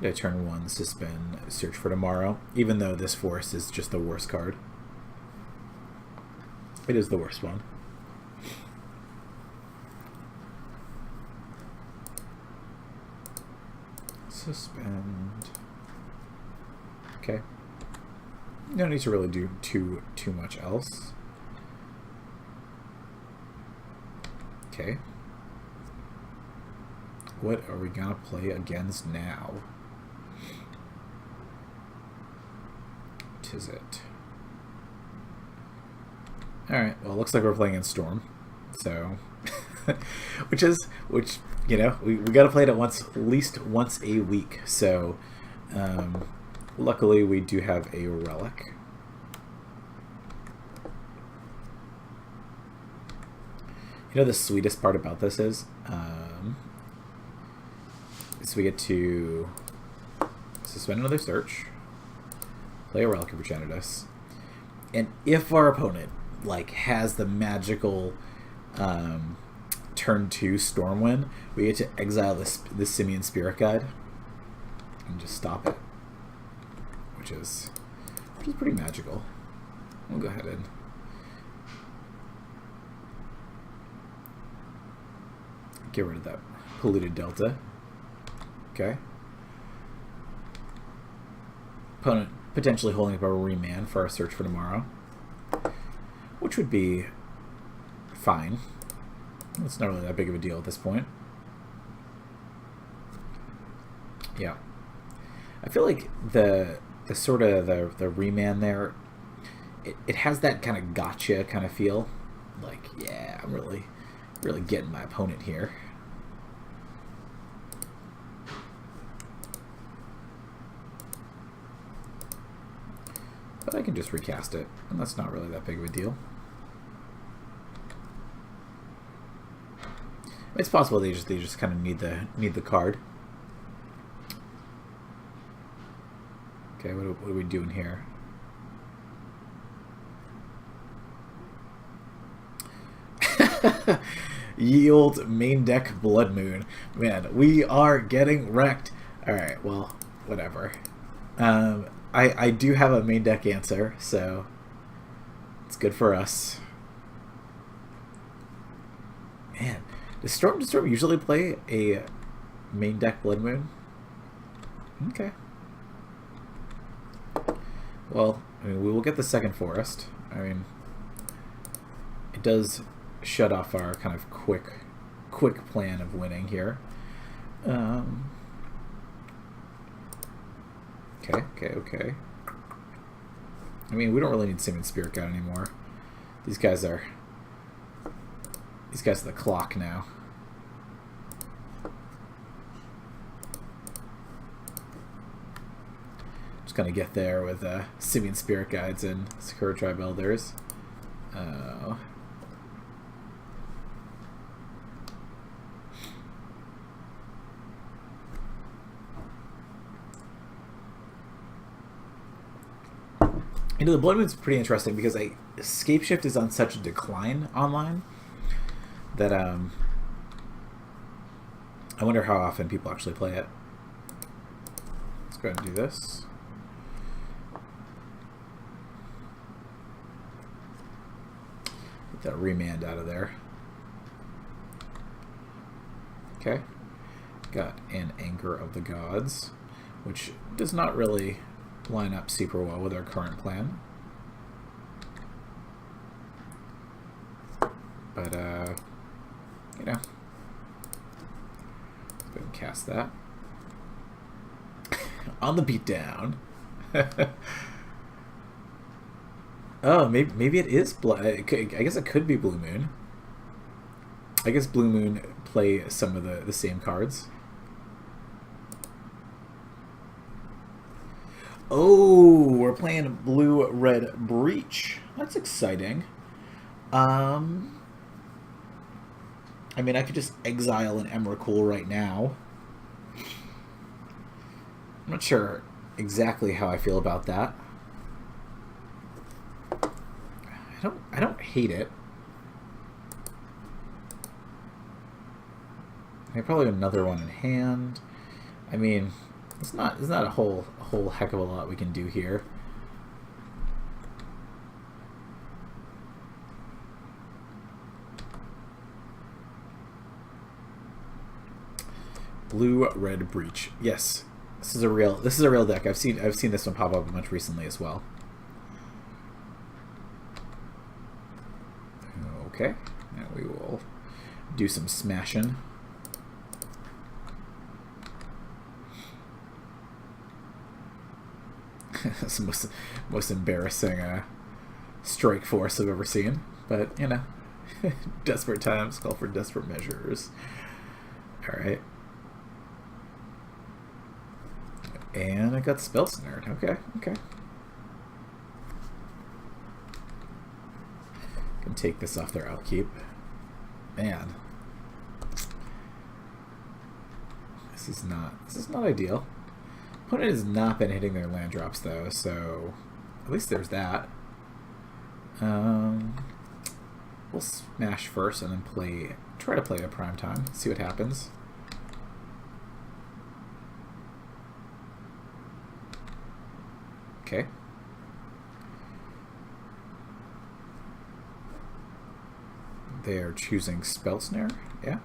Going to turn 1, suspend, search for tomorrow. Even though this forest is just the worst card. It is the worst one. Suspend. Okay. No need to really do too much else. Okay. What are we gonna play against now? Tis it. Alright, well, it looks like we're playing in Storm. So, which you know, we got to play it at least once a week. So, luckily we do have a relic. You know, the sweetest part about this is we get to suspend another search, play a relic of Regeneratus, and if our opponent has the magical turn 2 Stormwind, we get to exile this Simian Spirit Guide and just stop it, which is pretty magical. We'll go ahead and get rid of that polluted Delta. Okay. Opponent potentially holding up a remand for our search for tomorrow, which would be fine. It's not really that big of a deal at this point. Yeah. I feel like the sort of the remand there, it has that kind of gotcha kind of feel. Like, yeah, I'm really getting my opponent here. But I can just recast it, and that's not really that big of a deal. It's possible they just kind of need the card. Okay, what are we doing here? Yield main deck Blood Moon. Man, we are getting wrecked. Alright, well, whatever. I do have a main deck answer, so it's good for us. Man, does Storm usually play a main deck Blood Moon? Okay. Well, I mean, we will get the second forest. I mean, it does shut off our kind of quick plan of winning here. Okay. I mean, we don't really need Simian Spirit Guide anymore. These guys are the clock now. Just gonna get there with Simian Spirit Guides and Sakura Tribe Elders. You know, the Blood Moon's pretty interesting because Escape Shift is on such a decline online that I wonder how often people actually play it. Let's go ahead and do this. Get that remand out of there. Okay. Got an Anger of the Gods, which does not really line up super well with our current plan. But, you know, let's go ahead and cast that. On the beatdown. Oh, maybe it is I guess it could be Blue Moon. I guess Blue Moon play some of the same cards. Oh, we're playing Blue-Red Breach. That's exciting. I mean, I could just exile an Emrakul right now. I'm not sure exactly how I feel about that. I don't hate it. I probably have another one in hand. I mean, it's not a whole heck of a lot we can do here. Blue-Red Breach. Yes, this is a real deck. I've seen this one pop up a bunch recently as well. Okay, now we will do some smashing. It's the most embarrassing strike force I've ever seen, but you know, desperate times call for desperate measures. All right, and I got Spell Snared. Okay. Can take this off their upkeep. Man, this is not ideal. Opponent has not been hitting their land drops though, so at least there's that. We'll smash first and then try to play a prime time. See what happens. Okay. They are choosing Spell Snare. Yeah.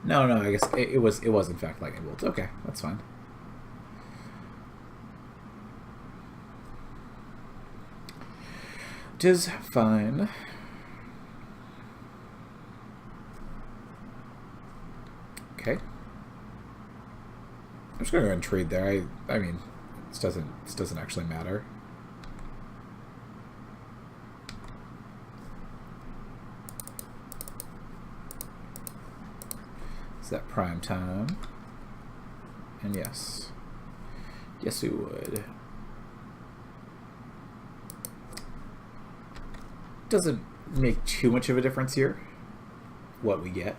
No, I guess it was in fact Lightning Bolt. Okay, that's fine. Just fine. Okay. I'm just gonna go ahead and trade there. I mean, this doesn't actually matter. That prime time, and yes we would. Doesn't make too much of a difference here what we get.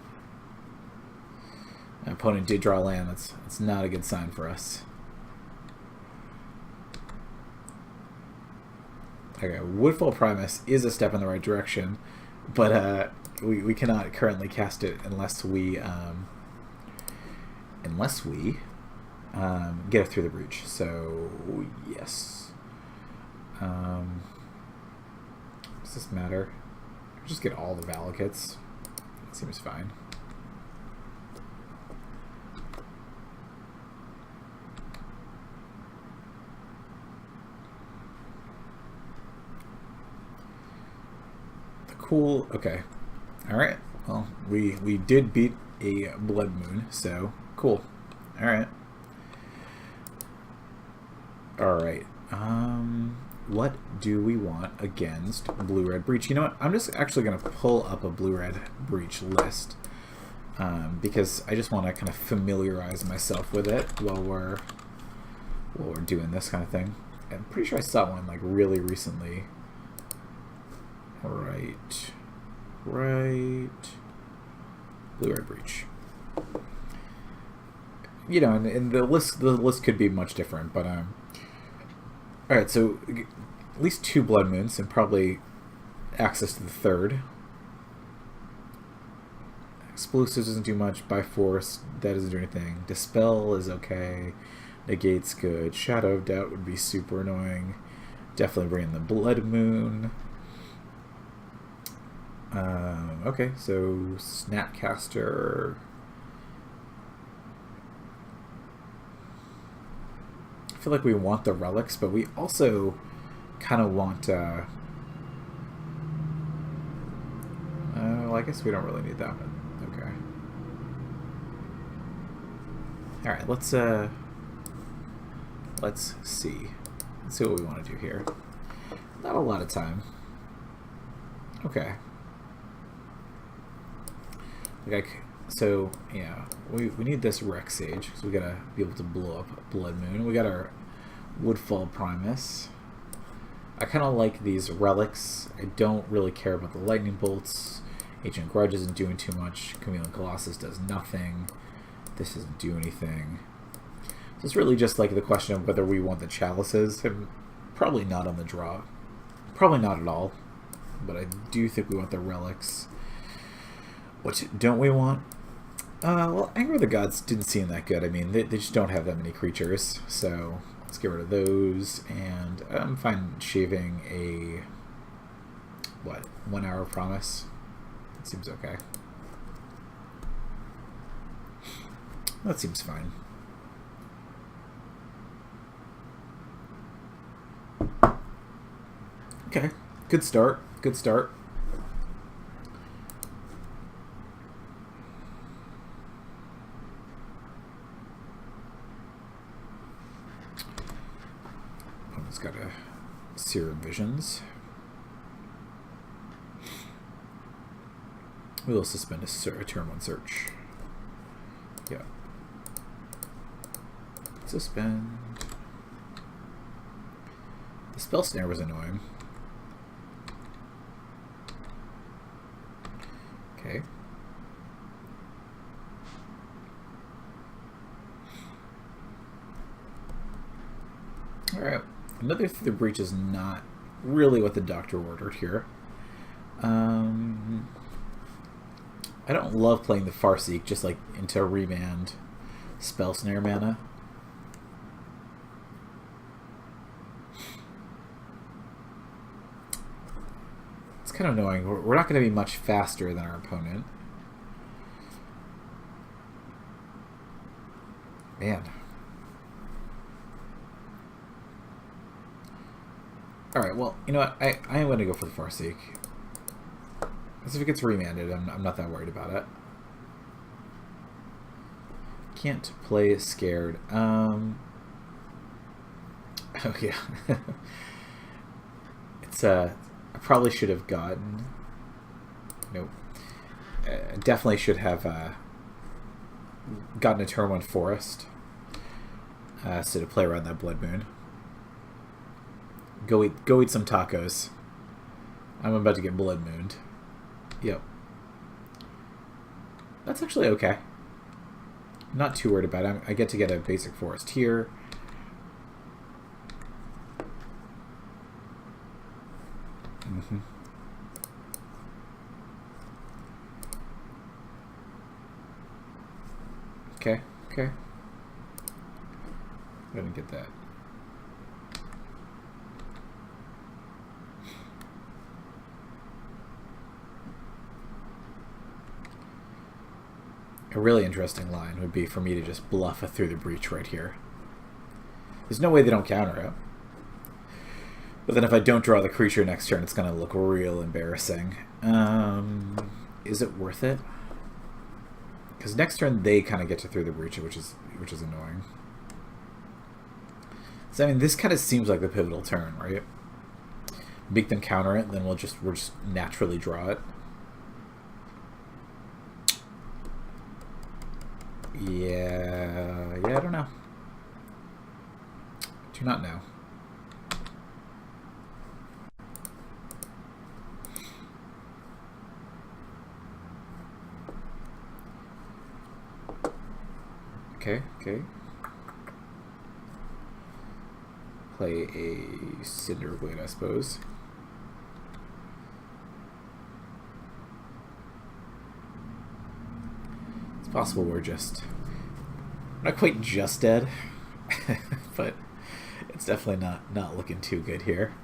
My opponent did draw land. That's not a good sign for us. Okay, Woodfall Primus is a step in the right direction, but we cannot currently cast it unless we get it through the breach. So yes. Does this matter? Just get all the Valakuts. That seems fine. The cool. Okay. All right. Well, we did beat a Blood Moon, so cool. Alright. Alright. What do we want against Blue-Red Breach? You know what? I'm just actually going to pull up a Blue-Red Breach list. Because I just want to kind of familiarize myself with it while we're doing this kind of thing. I'm pretty sure I saw one like really recently. Right. Blue-Red Breach. You know, and the list could be much different, but all right. So at least 2 Blood Moons and probably access to the 3rd. Explosives doesn't do much. By Force, that doesn't do anything. Dispel is okay. Negate's good. Shadow of Doubt would be super annoying. Definitely bring in the Blood Moon. Okay, so Snapcaster. I feel like we want the relics, but we also kind of want. Well, I guess we don't really need that one. Okay. All right, let's see. Let's see what we want to do here. Not a lot of time. Okay. So yeah, we need this Rex Sage because we gotta be able to blow up Blood Moon. We got our Woodfall Primus. I kind of like these relics. I don't really care about the lightning bolts. Ancient Grudge isn't doing too much. Chameleon Colossus does nothing. This doesn't do anything. So it's really just like the question of whether we want the chalices. And probably not on the draw. Probably not at all. But I do think we want the relics. What don't we want? Well, Anger of the Gods didn't seem that good. I mean, they just don't have that many creatures. So let's get rid of those. And I'm fine shaving a, 1 hour promise. That seems okay. That seems fine. Okay, good start. Good start. It's got a Serum Visions. We'll suspend a turn 1 search. Yeah. Suspend. The Spell Snare was annoying. Okay. Alright. Another Through the Breach is not really what the doctor ordered here. I don't love playing the Farseek just like into Remand Spell Snare mana. It's kind of annoying. We're not going to be much faster than our opponent. Man. Alright, well, you know what? I am going to go for the Farseek. Because if it gets remanded, I'm not that worried about it. Can't play scared. Oh, yeah. It's, I probably should have gotten... Nope. Definitely should have gotten a turn 1 Forest. So to play around that Blood Moon. Go eat some tacos. I'm about to get Blood Mooned. Yep. That's actually okay. Not too worried about it. I get to get a basic forest here. Okay, okay. I didn't get that. A really interesting line would be for me to just bluff a Through the Breach right here. There's no way they don't counter it. But then if I don't draw the creature next turn, it's going to look real embarrassing. Is it worth it? Because next turn they kind of get to through the breach, which is annoying. So I mean, this kind of seems like the pivotal turn, right? Make them counter it, and then we'll just naturally draw it. Yeah, I don't know. Do not know. Okay. Play a Cinder Blade, I suppose. It's possible we're not quite just dead, but it's definitely not looking too good here.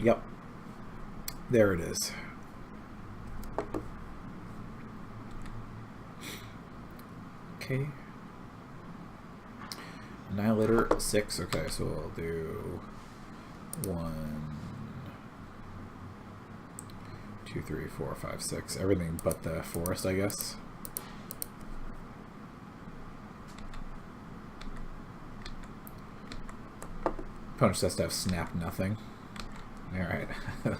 Yep. There it is. Okay. Annihilator 6. Okay, so we'll do 1, 2, 3, 4, 5, 6. Everything but the forest, I guess. Opponent just has to have snap nothing. Alright.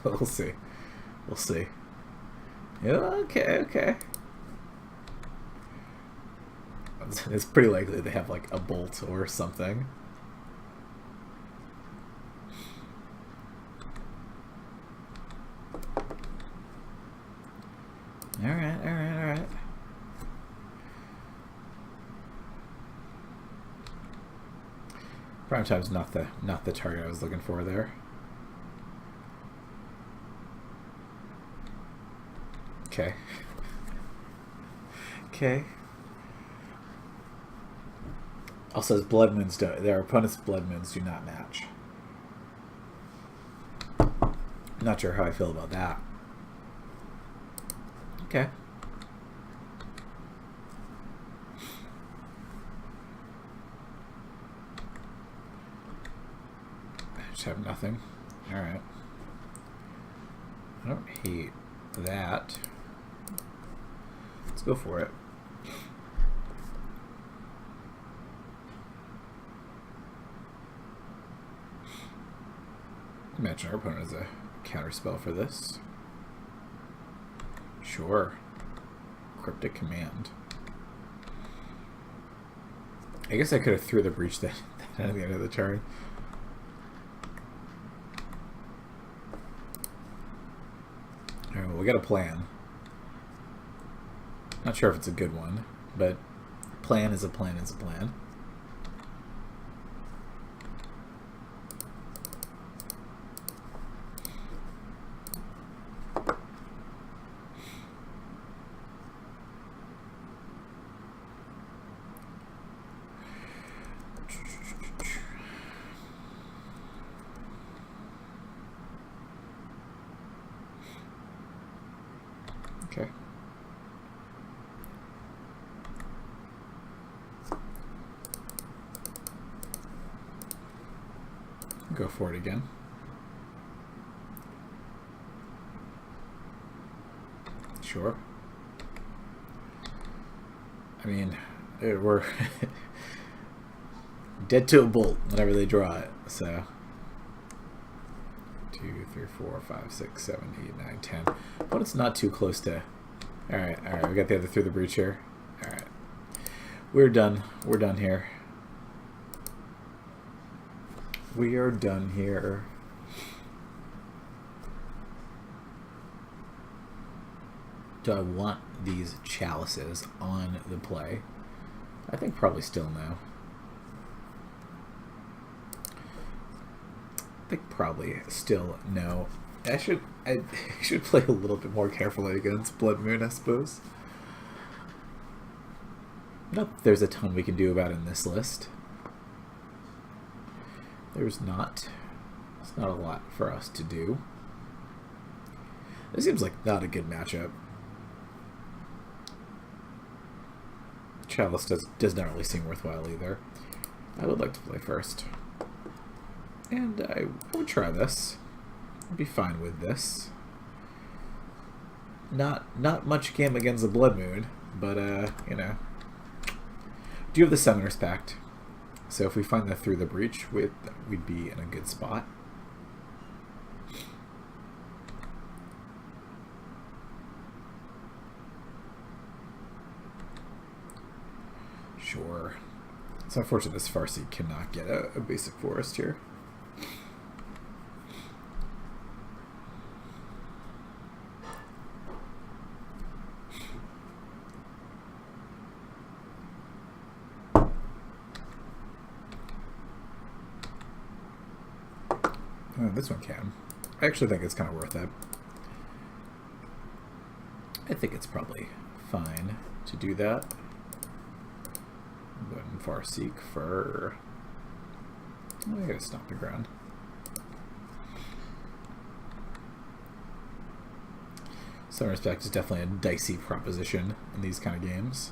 We'll see. We'll see. Okay. It's pretty likely they have like a bolt or something. Alright. Prime time's not the target I was looking for there. Okay. Also, his blood moons their opponent's blood moons do not match. Not sure how I feel about that. Okay. I just have nothing. Alright. I don't hate that. Let's go for it. Imagine our opponent has a counter spell for this. Sure. Cryptic Command. I guess I could have threw the breach that at the end of the turn. Alright, well, we got a plan. Not sure if it's a good one, but plan is a plan is a plan. Okay. Go for it again. Sure. I mean, we're dead to a bolt whenever they draw it, so 2, 3, 4, 5, 6, 7, 8, 9, 10. But it's not too close to. Alright, we got the other through the breach here. Alright. We're done. We're done here. We are done here. Do I want these chalices on the play? I think probably still no. I think probably still no. I should play a little bit more carefully against Blood Moon, I suppose. Not that there's a ton we can do about it in this list. There's not. It's not a lot for us to do. This seems like not a good matchup. Chalice does not really seem worthwhile either. I would like to play first. And I would try this. I'd be fine with this. Not much game against the Blood Moon, but you know. Do you have the Summoner's Pact? So if we find that through the breach, we'd be in a good spot. Sure. It's unfortunate this Farsi cannot get a basic forest here. Oh, this one can. I actually think it's kind of worth it. I think it's probably fine to do that. Go ahead and Farseek for... Oh, I gotta stomp the ground. Summoner's Pact is definitely a dicey proposition in these kind of games.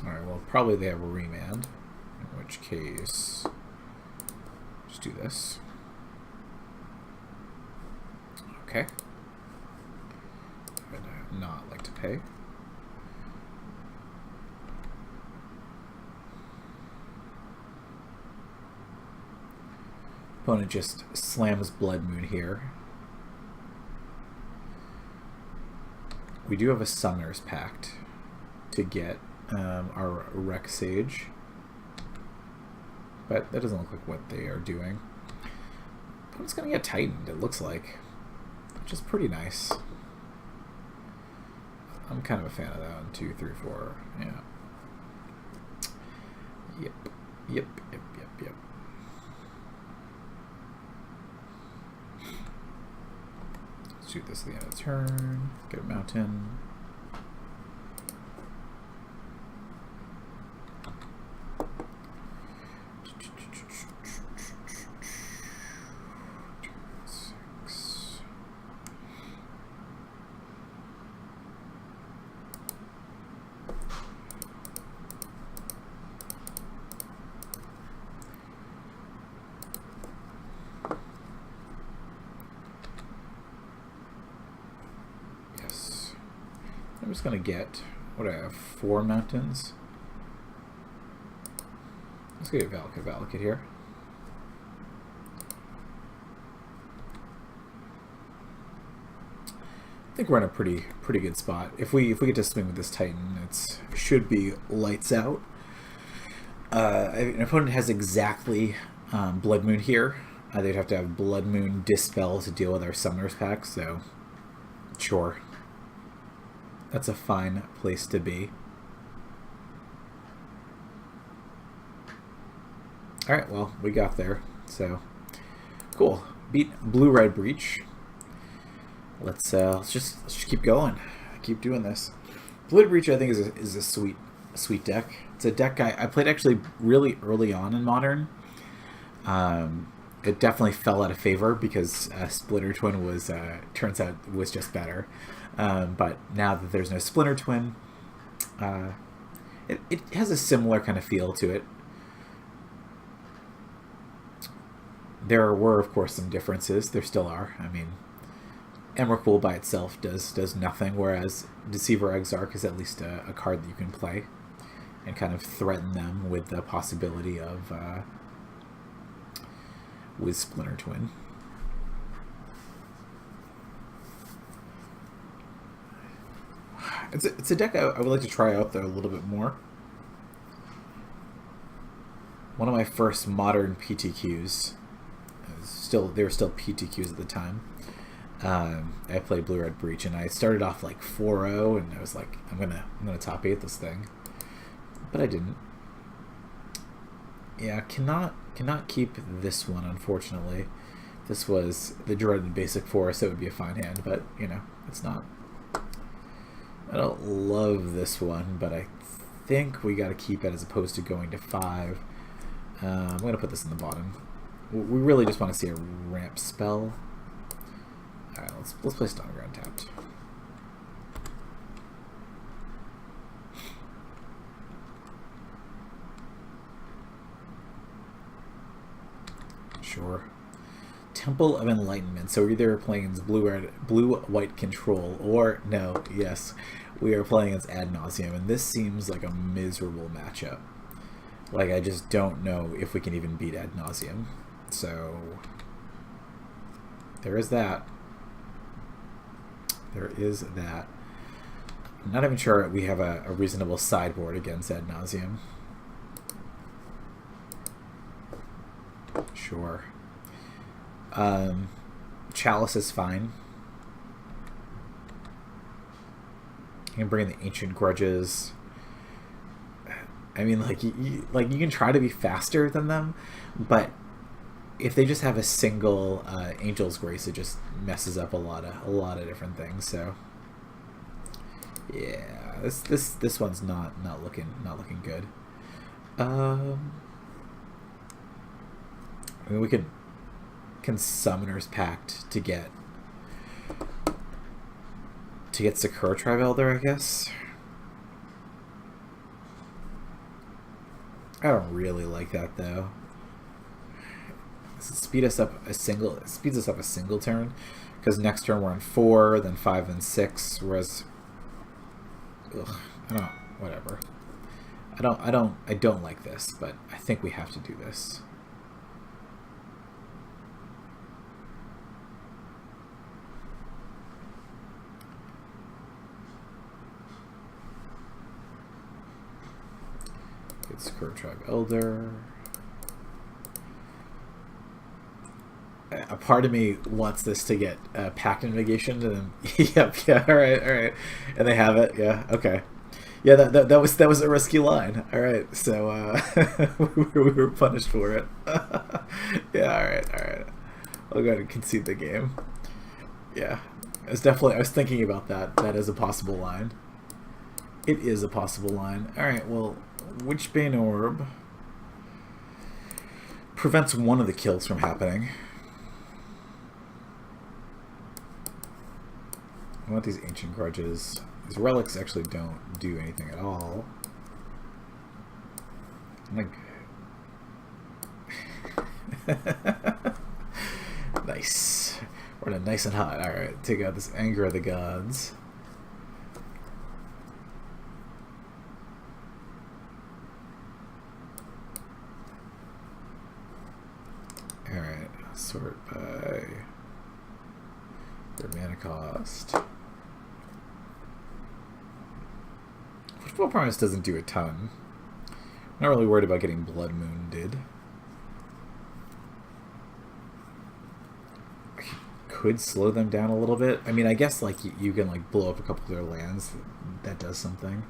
Alright, well, probably they have a remand, in which case, just do this. Okay. I'd not like to pay. Opponent just slams Blood Moon here. We do have a Summoner's Pact to get our Wreck Sage, but that doesn't look like what they are doing. Opponent's gonna get tightened, it looks like, which is pretty nice. I'm kind of a fan of that one. 2, 3, 4. Yeah. Yep. Let's shoot this at the end of the turn. Get a mountain. I'm just gonna get, what do I have, 4 mountains? Let's get Valakut here. I think we're in a pretty good spot. If we get to swing with this Titan, it should be lights out. An opponent has exactly Blood Moon here. They'd have to have Blood Moon Dispel to deal with our Summoner's Pact, so sure. That's a fine place to be. Alright, well, we got there. So, cool. Beat Blue-Red Breach. Let's just keep going. Keep doing this. Blue-Red Breach, I think, is a sweet deck. It's a deck I played actually really early on in Modern. It definitely fell out of favor because Splinter Twin was turns out was just better. But now that there's no Splinter Twin, it has a similar kind of feel to it. There were, of course, some differences. There still are. I mean, Emrakul by itself does nothing, whereas Deceiver Exarch is at least a card that you can play and kind of threaten them with the possibility of with Splinter Twin. It's a deck I would like to try out, though, a little bit more. One of my first Modern PTQs, they were still PTQs at the time. I played Blue-Red Breach, and I started off like 4-0, and I was like, I'm gonna top 8 this thing, but I didn't. Yeah, cannot keep this one, unfortunately. If this was the dreaded basic forest, it would be a fine hand, but you know, it's not. I don't love this one, but I think we got to keep it as opposed to going to 5. I'm going to put this in the bottom. We really just want to see a ramp spell. Alright, let's play Stone Ground tapped. Sure. Temple of Enlightenment. So we're either playing as blue-white control, or no, yes, we are playing as Ad Nauseam, and this seems like a miserable matchup. Like, I just don't know if we can even beat Ad Nauseam. So there is that. There is that. I'm not even sure we have a reasonable sideboard against Ad Nauseam. Sure. Chalice is fine. You can bring in the Ancient Grudges. I mean, like you can try to be faster than them, but if they just have a single Angel's Grace, it just messes up a lot of different things. So yeah, this one's not looking good. I mean, we can Summoner's Pact to get Sakura Tribe Elder, I guess. I don't really like that though. Speeds us up a single turn, because next turn we're on 4, then 5, then 6. Whereas, whatever. I don't like this, but I think we have to do this. It's Sakura Tribe Elder. A part of me wants this to get Pact Negation, and then yep, yeah, all right, and they have it, yeah, okay, yeah, that was a risky line, all right, so we were punished for it. Yeah, all right, I'll go ahead and concede the game. Yeah, I was thinking about that as a possible line. It is a possible line. All right, well, Witchbane Orb prevents one of the kills from happening. I want these Ancient Grudges. These relics actually don't do anything at all. I'm like... Nice. We're in a nice and hot. Alright, take out this Anger of the Gods. Alright, sort by their mana cost. Full Promise doesn't do a ton. I'm not really worried about getting Blood Moonded. Could slow them down a little bit. I mean, I guess like you can like blow up a couple of their lands. That does something.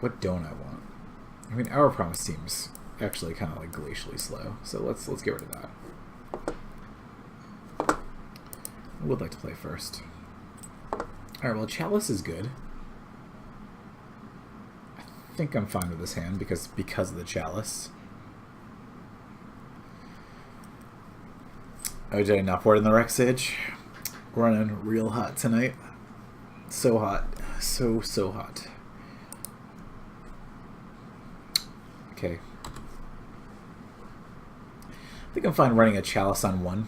What don't I want? I mean, Our Promise seems actually kind of like glacially slow. So let's get rid of that. I would like to play first. Alright, well, Chalice is good. I think I'm fine with this hand because of the Chalice. Oh, did I not board in the Rex Sage? Running real hot tonight. So hot. So hot. Okay. I think I'm fine running a Chalice on 1.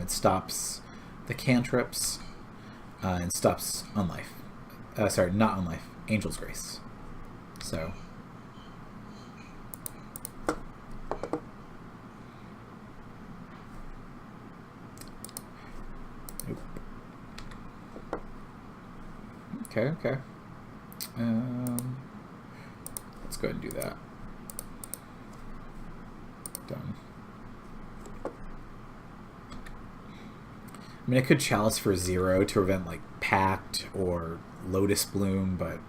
It stops the cantrips and stops Unlife. Sorry, not Unlife. Angel's Grace. So. Nope. Okay. Let's go ahead and do that. Done. I mean, I could Chalice for 0 to prevent, like, Pact or Lotus Bloom, but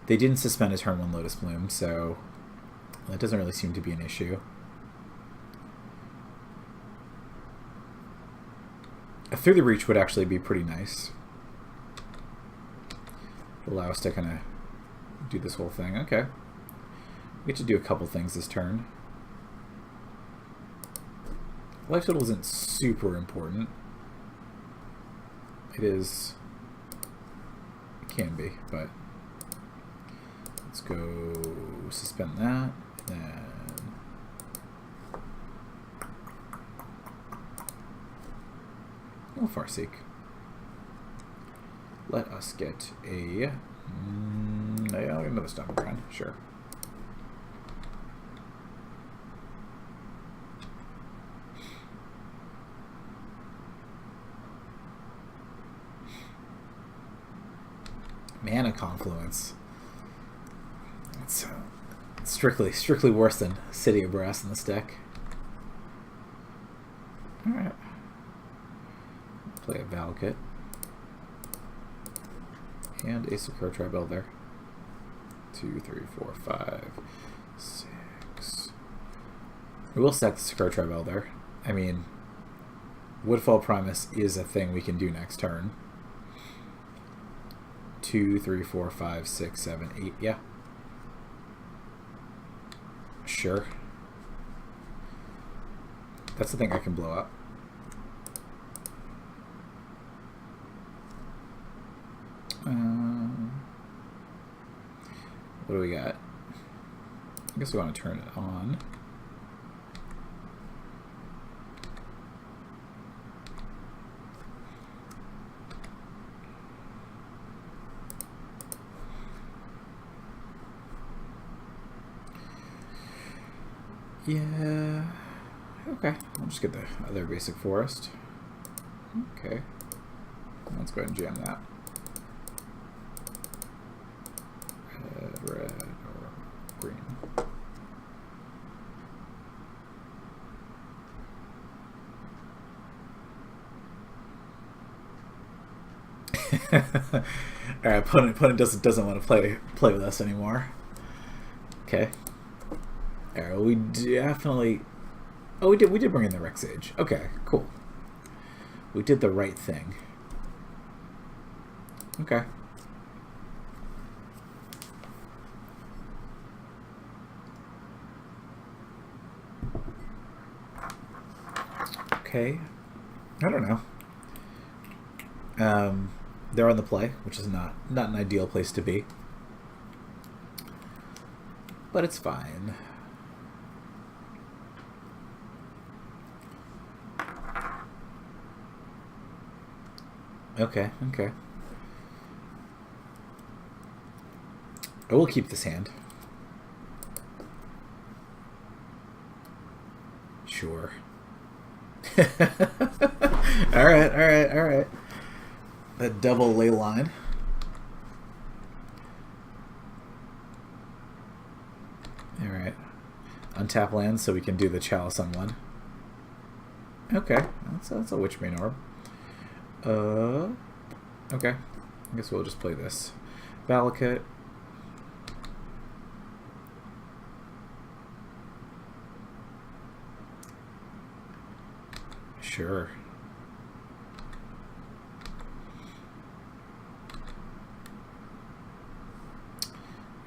they didn't suspend a turn 1 Lotus Bloom, so that doesn't really seem to be an issue. A Through the Reach would actually be pretty nice. Allow us to kind of do this whole thing. Okay. We get to do a couple things this turn. Life total isn't super important. It is. It can be, but Let's go suspend that. Then Farseek. Let us get a another stomping ground. Sure. Mana Confluence. It's strictly worse than City of Brass in this deck. Alright. Play a Valakut. And a Sakura Tribe Elder. 2, 3, 4, 5, 6. We will sack the Sakura Tribe Elder. I mean, Woodfall Primus is a thing we can do next turn. 2, 3, 4, 5, 6, 7, 8. Yeah. Sure. That's the thing I can blow up. What do we got? I guess we want to turn it on. Yeah. Okay. I'll just get the other basic forest. Okay. Let's go ahead and jam that. Red or green. Alright, opponent doesn't want to play with us anymore. Okay. Alright, well, we definitely... Oh, we did bring in the Rex Age. Okay, cool. We did the right thing. Okay. Okay. I don't know. They're on the play, which is not an ideal place to be. But it's fine. Okay, okay. I will keep this hand. Sure. Alright. A double ley line. Alright. Untap land so we can do the Chalice on one. Okay, that's a Witchbane Orb. Okay. I guess we'll just play this. Valakut. Sure.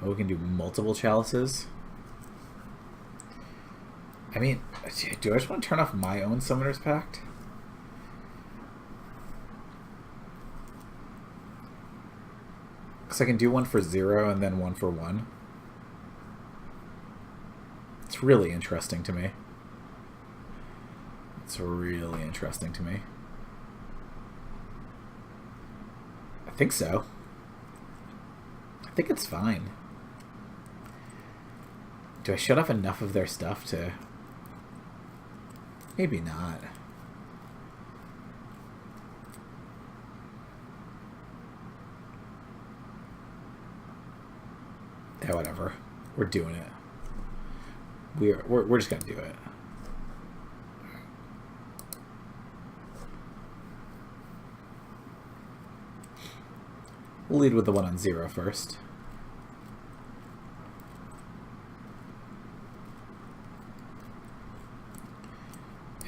Oh, we can do multiple chalices. I mean, do I just want to turn off my own Summoner's Pact? Because I can do one for 0 and then one for 1. It's really interesting to me. It's really interesting to me. I think so. I think it's fine. Do I shut off enough of their stuff to... Maybe not. Yeah, whatever. We're doing it. We're just gonna do it. We'll lead with the one on 0 first.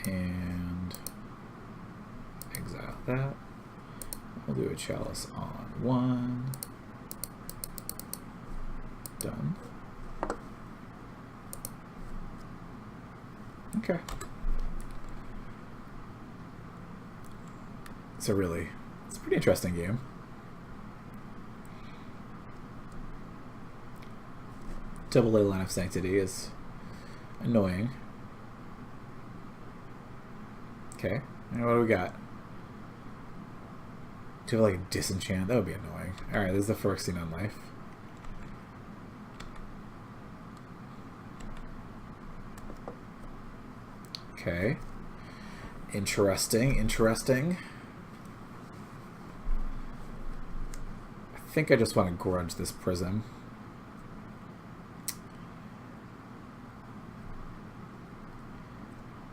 And exile that. We'll do a Chalice on 1. Done. Okay. It's a pretty interesting game. Double A Line of Sanctity is annoying. Okay, and what do we got? Do you have like a disenchant? That would be annoying. Alright, this is the Phyrexian on life. Okay. Interesting. I think I just want to grudge this Prism.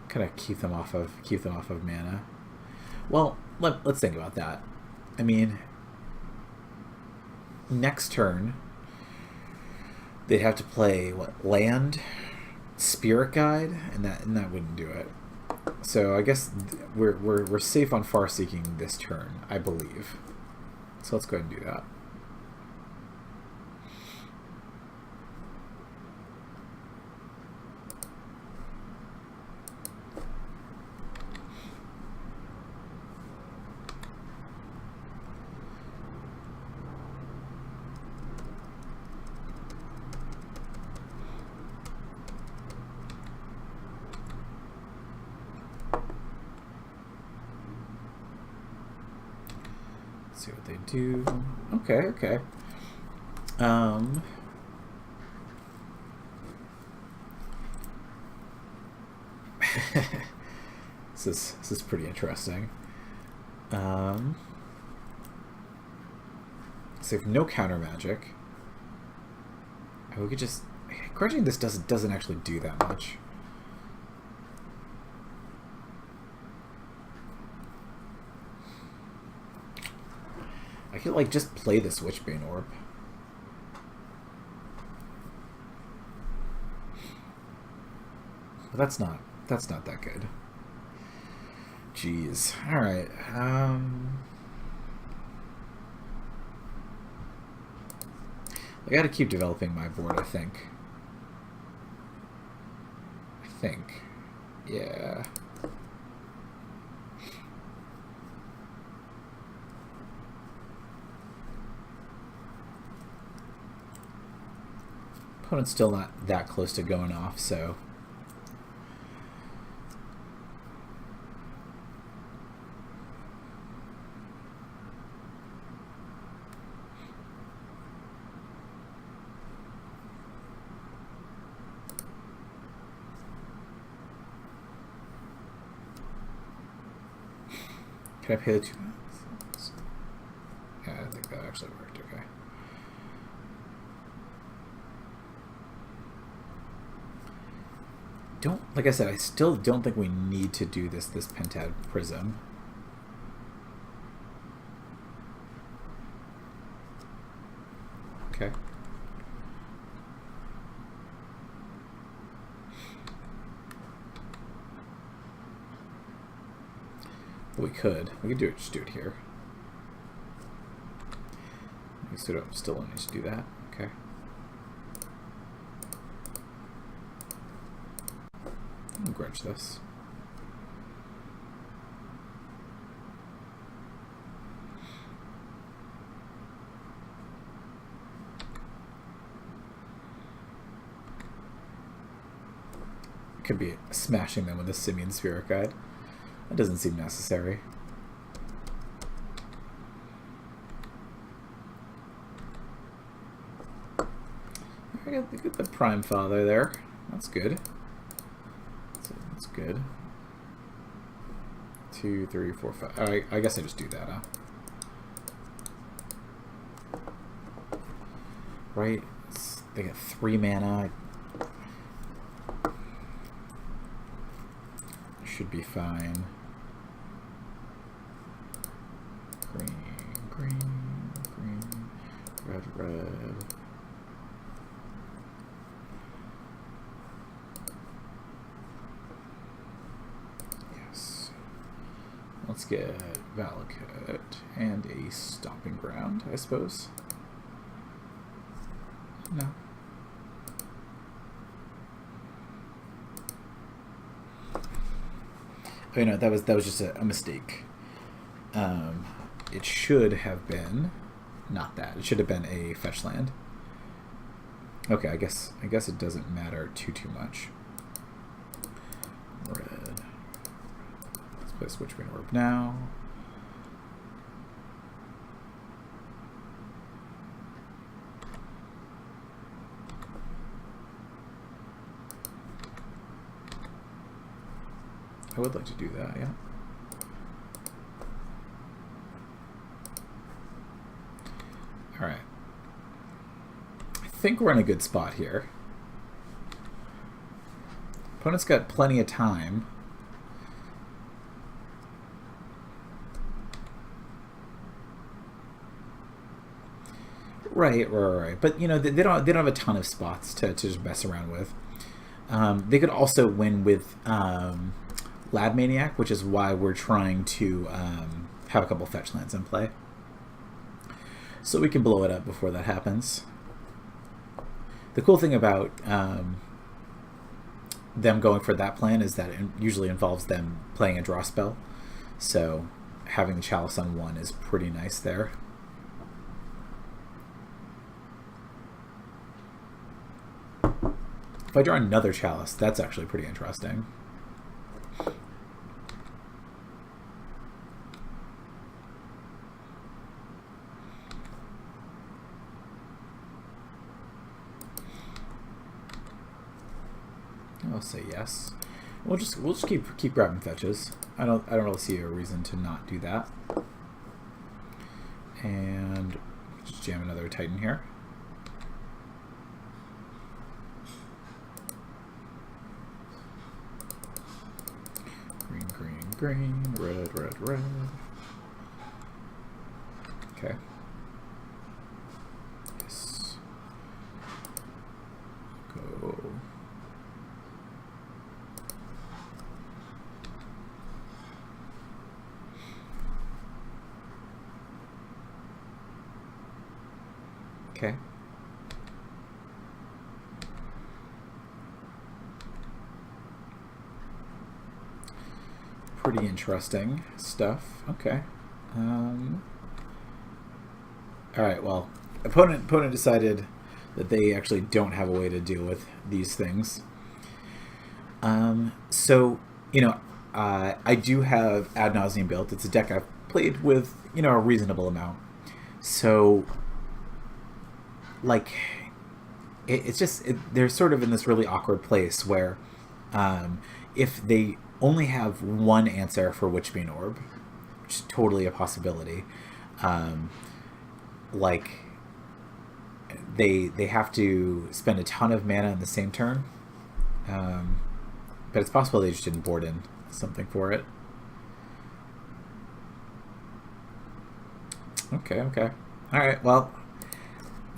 Kind of keep them off of mana. Well, let's think about that. I mean, next turn they'd have to play what, land, Spirit Guide, and that wouldn't do it. So I guess we're safe on Far Seeking this turn, I believe. So let's go ahead and do that. See what they do. Okay. This is pretty interesting. So if no counter magic, we could just grudging this doesn't actually do that much. I could like just play the Switchbane Orb. But that's not that good. Jeez. All right. I got to keep developing my board, I think. Yeah. Opponent's still not that close to going off, so can I pay the 2? Yeah, I think that actually worked. Okay. Like I said, I still don't think we need to do this Pentad Prism. Okay. We could just do it here. We still don't need to do that. Okay. I'll grudge this. Could be smashing them with a Simian Spirit Guide. That doesn't seem necessary. I got the Prime Father there. That's good. That's good. 2, 3, 4, 5. I guess I just do that, huh? Right? They get 3 mana. Should be fine. Green, red. Yes. Let's get Valakut and a Stomping Ground, I suppose. No. Oh, no, that was just a mistake. It should have been not that. It should have been a fetch land. Okay, I guess it doesn't matter too much. Red. Let's play switch green orb now. I would like to do that, yeah. All right. I think we're in a good spot here. Opponent's got plenty of time. Right. But you know, they don't have a ton of spots to just mess around with. They could also win with Lab Maniac, which is why we're trying to have a couple fetch lands in play. So we can blow it up before that happens. The cool thing about them going for that plan is that it usually involves them playing a draw spell. So having the Chalice on 1 is pretty nice there. If I draw another Chalice, that's actually pretty interesting. I'll say yes. We'll just keep grabbing fetches. I don't really see a reason to not do that. And just jam another Titan here. Green, red. Okay. Yes. Go. Okay. Pretty interesting stuff. Okay. All right. Well, opponent decided that they actually don't have a way to deal with these things. So you know, I do have Ad Nauseam built. It's a deck I've played with, you know, a reasonable amount. So like, it's just they're sort of in this really awkward place where if they only have one answer for Witchbane Orb, which is totally a possibility, like they have to spend a ton of mana in the same turn, but it's possible they just didn't board in something for it. Okay. All right, well,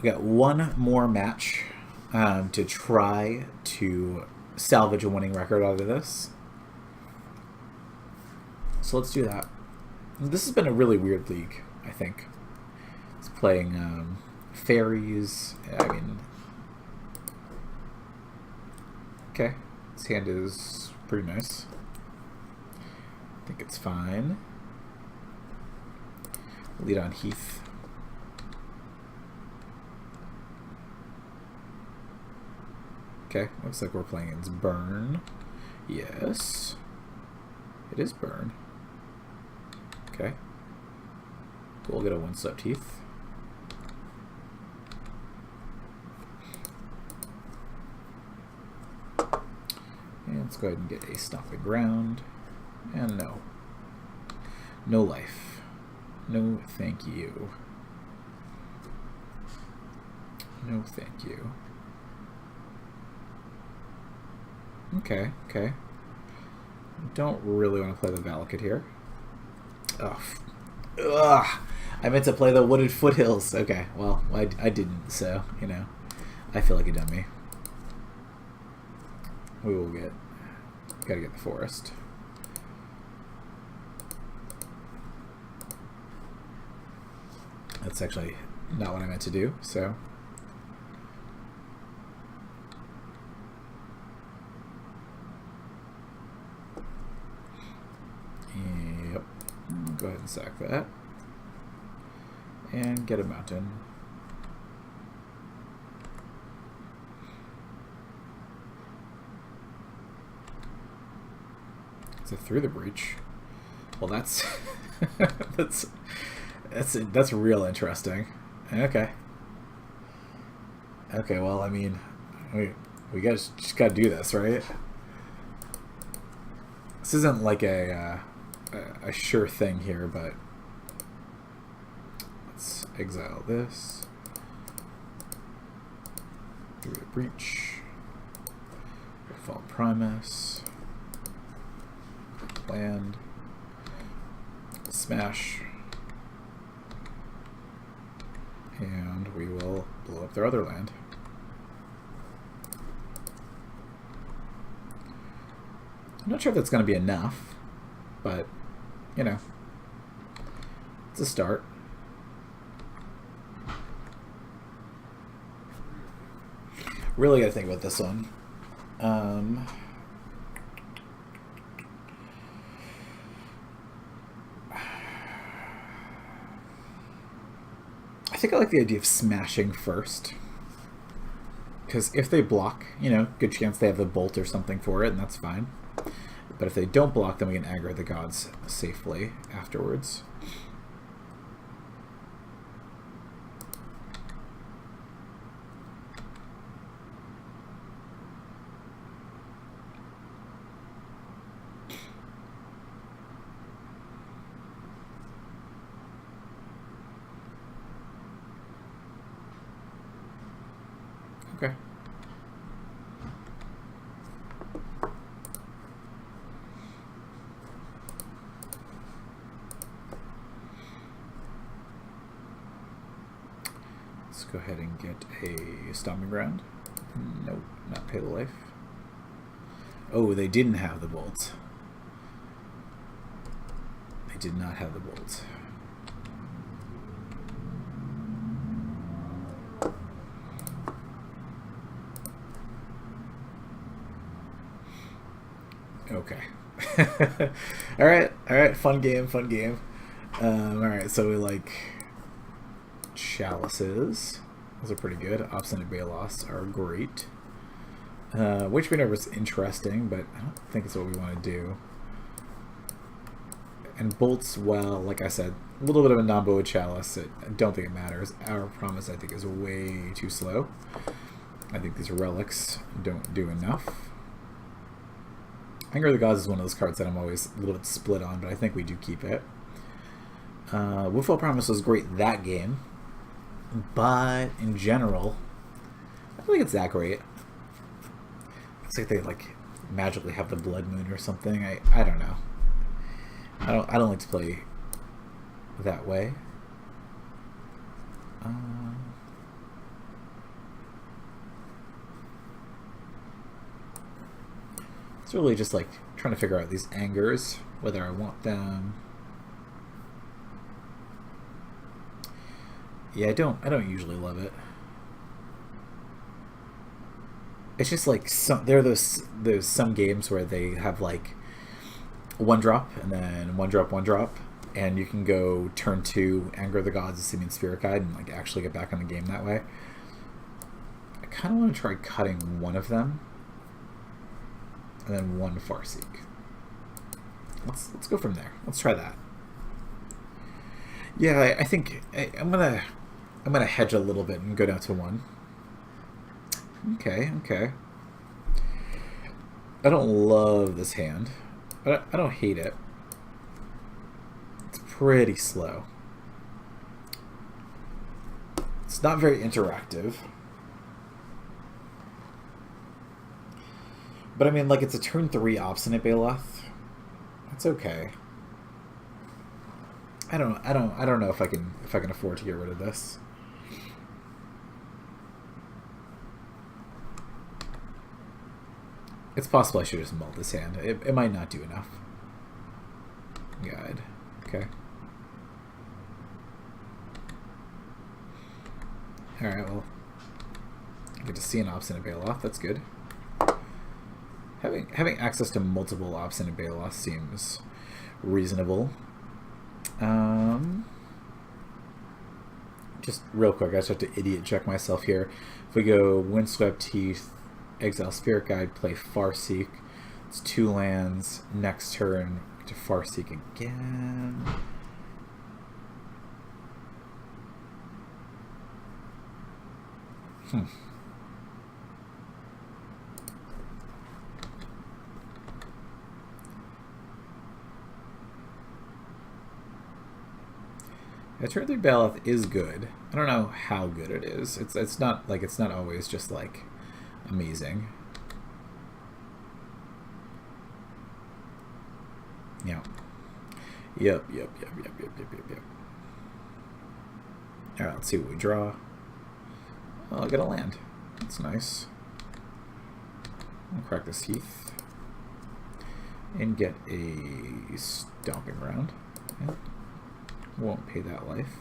we got one more match to try to salvage a winning record out of this. So let's do that. This has been a really weird league, I think. It's playing fairies. I mean, okay. This hand is pretty nice. I think it's fine. Lead on Heath. Okay, looks like we're playing its Burn. Yes. It is Burn. Okay. We'll get a 1-step Teeth. And let's go ahead and get a Stomping Ground. And no. No life. No thank you. No thank you. Okay. Don't really want to play the Valakut here. Ugh. I meant to play the Wooded Foothills. Okay, well, I didn't, so, you know, I feel like a dummy. We will gotta get the Forest. That's actually not what I meant to do, so. Yep. Go ahead and sack that. And get a mountain. Is it through the breach? Well, that's that's real interesting. Okay. Okay. Well, I mean, we just gotta do this, right? This isn't like a sure thing here, but let's exile this. Through the breach. Default Primus. Land. Smash. And we will blow up their other land. I'm not sure if that's going to be enough, but, you know, it's a start. Really got to think about this one. I think I like the idea of smashing first. Because if they block, you know, good chance they have the bolt or something for it, and that's fine. But if they don't block, then we can aggro the gods safely afterwards. Okay. Let's go ahead and get a Stomping Ground. Nope, not Pay the Life. Oh, they didn't have the bolt. They did not have the bolt. Okay. all right, fun game. All right, so we like chalices. Those are pretty good. Obstinate Balos are great. Which we never is interesting, but I don't think it's what we want to do. And bolts, well, like I said, a little bit of a Nambo chalice. I don't think it matters. Our Promise, I think, is way too slow. I think these relics don't do enough. Anger of the Gods is one of those cards that I'm always a little bit split on, but I think we do keep it. Woodfall Promise was great that game, but in general, I don't think it's that great. It's like they like magically have the Blood Moon or something. I don't know. I don't like to play that way. It's really just like trying to figure out these angers, whether I want them. Yeah, I don't usually love it. It's just like there are those some games where they have like one drop and then one drop, and you can go turn 2, Anger of the Gods, Simeon Spirit Guide, and like actually get back on the game that way. I kind of want to try cutting one of them. And then one Farseek. Let's go from there. Let's try that. Yeah, I think I'm gonna hedge a little bit and go down to 1. Okay. I don't love this hand, but I don't hate it. It's pretty slow. It's not very interactive. But I mean, like, it's a turn 3 Obstinate Baloth. That's okay. I don't know if I can afford to get rid of this. It's possible I should just mull this hand. It might not do enough. Guide. Okay. Alright, well. I get to see an Obstinate Baloth. That's good. Having access to multiple Obstinate Baloth seems reasonable. Just real quick, I just have to idiot check myself here. If we go Windswept Teeth, Exile Spirit Guide, play Farseek, It's 2 lands. Next turn to Farseek again. Yeah, turn 3 Baloth is good. I don't know how good it is. It's not always just like amazing. Yeah. Yep. Alright, let's see what we draw. Oh, I got a land. That's nice. I'll crack this Heath. And get a Stomping Ground. Yeah. Won't pay that life.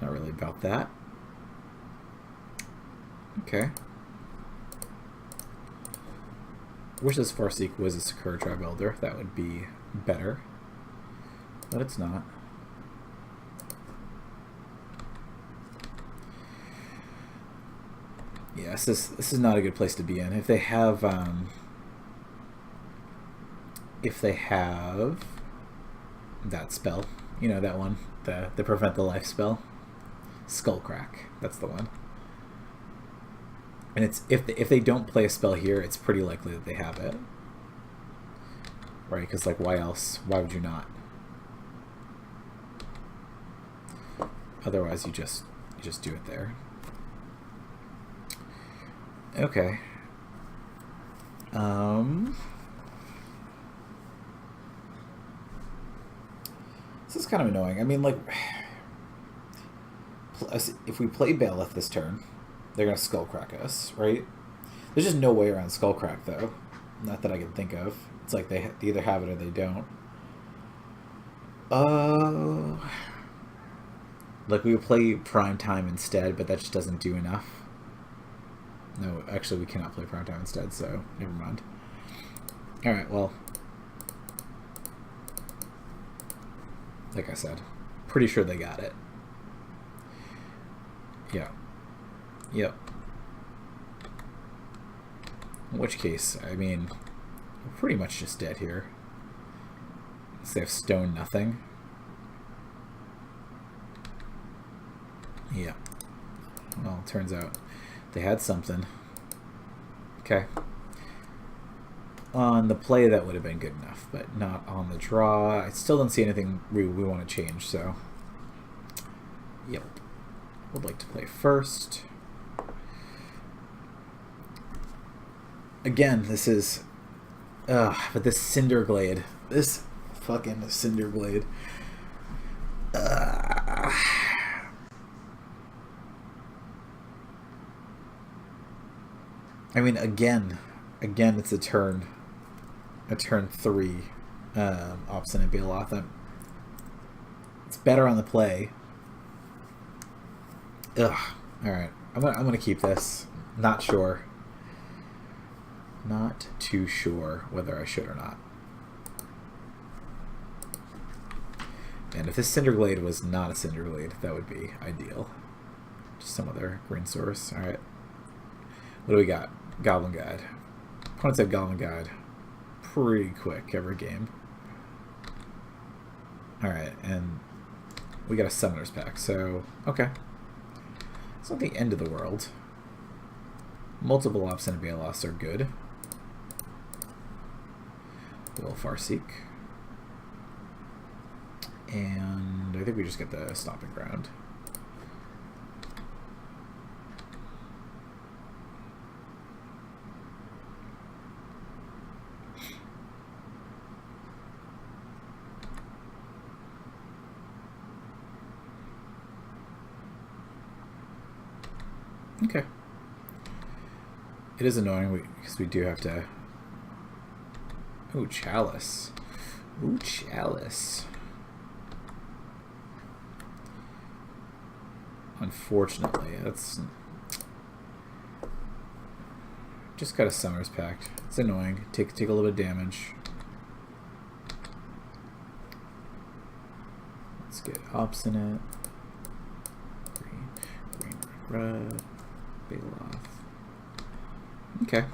Not really about that. Okay. Wish this Farseek was a Sakura Tribe Elder. That would be better. But it's not. Yes, this is not a good place to be in. If they have that spell, you know, that one, the prevent the life spell, Skullcrack. That's the one. And it's if they don't play a spell here, it's pretty likely that they have it, right? Because like, why else? Why would you not? Otherwise, you just do it there. Okay. This is kind of annoying. I mean, like, if we play Baloth this turn, they're going to Skullcrack us, right? There's just no way around Skullcrack, though. Not that I can think of. It's like they either have it or they don't. Like, we would play Prime Time instead, but that just doesn't do enough. No, actually, we cannot play Prime Time instead, so never mind. Alright, well. Like I said, pretty sure they got it. Yeah. Yep. In which case, I mean, we're pretty much just dead here. So they have stone nothing. Yeah. Well, it turns out they had something. Okay. On the play, that would have been good enough, but not on the draw. I still don't see anything we want to change, so... Yep. Would like to play first. Again, this is... but this Cinderglade. This fucking Cinderglade. I mean, again, it's a turn 3 Obstinate Baloth. It's better on the play. Ugh. All right, I'm gonna keep this. Not sure. Not too sure whether I should or not. And if this Cinderglade was not a Cinderglade, that would be ideal. Just some other green source. All right. What do we got? Goblin Guide. Opponents have Goblin Guide pretty quick every game. Alright, and we got a Summoner's Pack, so okay. It's not the end of the world. Multiple Obstinate Baloths are good. Will Farseek. And I think we just get the Stomping Ground. Okay. It is annoying because we do have to... Ooh, Chalice. Ooh, Chalice. Unfortunately, that's... Just got a Summoner's Pact. It's annoying. Take a little bit of damage. Let's get Obstinate. Green, red. Baloth. Okay.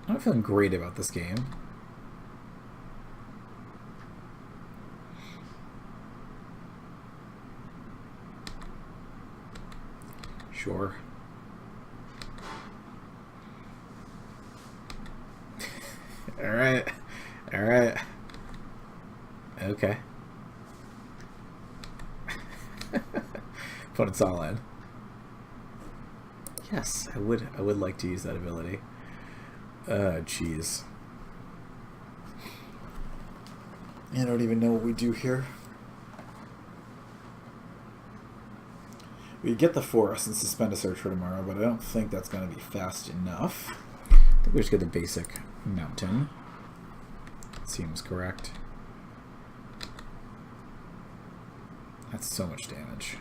I'm not feeling great about this game. Sure. Alright. Alright. Okay. Put it all in. Yes, I would like to use that ability. Jeez. I don't even know what we do here. We get the forest and suspend a search for tomorrow, but I don't think that's going to be fast enough. I think we just get the basic mountain. Seems correct. That's so much damage.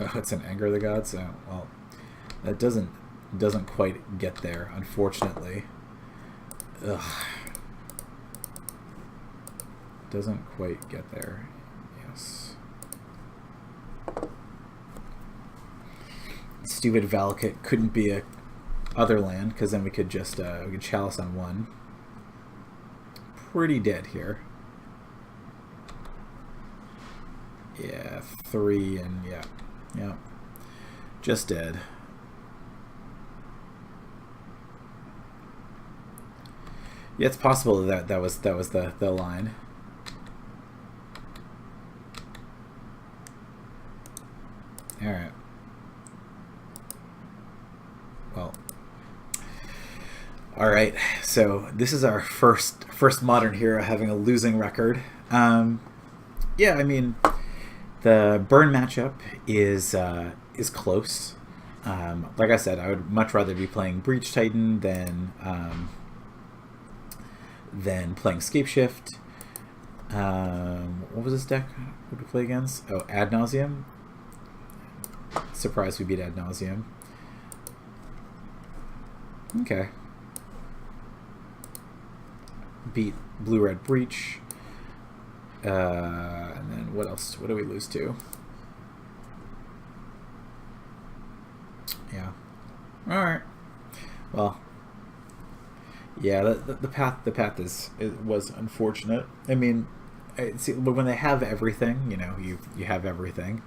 Oh, it's an Anger of the Gods? Oh, well, that doesn't quite get there, unfortunately. Ugh. Doesn't quite get there. Yes. Stupid Valakut couldn't be a other land, because then we could just we could Chalice on one. Pretty dead here. Yeah, 3 and yeah, just dead. Yeah, it's possible that was the line. All right. Well. All right. So this is our first modern hero having a losing record. Yeah, I mean, the burn matchup is close. Like I said, I would much rather be playing Breach Titan than playing Scapeshift. What was this deck? What did we play against? Oh, Ad Nauseam. Surprised we beat Ad Nauseam. Okay. Beat Blue-Red Breach. And then what else? What do we lose to? Yeah. All right. Well. Yeah. The path was unfortunate. I mean, when they have everything, you know, you have everything.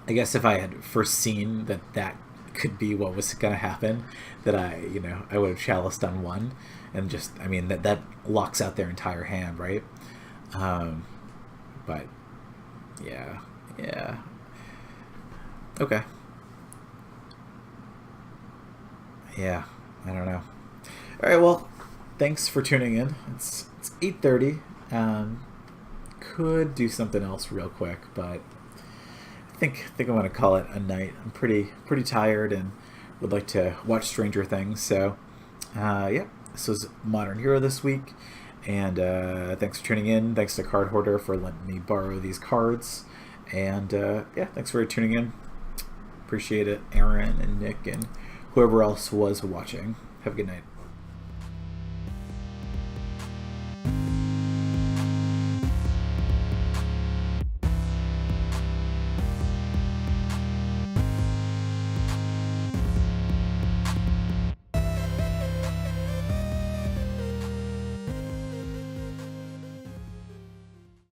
I guess if I had foreseen that could be what was going to happen, that I would have chaliced on one, and just, I mean, that locks out their entire hand, right? But yeah. Okay. Yeah, I don't know. All right, well, thanks for tuning in. It's 8:30. Could do something else real quick, but I think I'm gonna call it a night. I'm pretty tired and would like to watch Stranger Things. So yeah, this was Modern Hero this week, and thanks for tuning in. Thanks to Card Hoarder for letting me borrow these cards, and yeah, thanks for tuning in. Appreciate it, Aaron and Nick and whoever else was watching. Have a good night.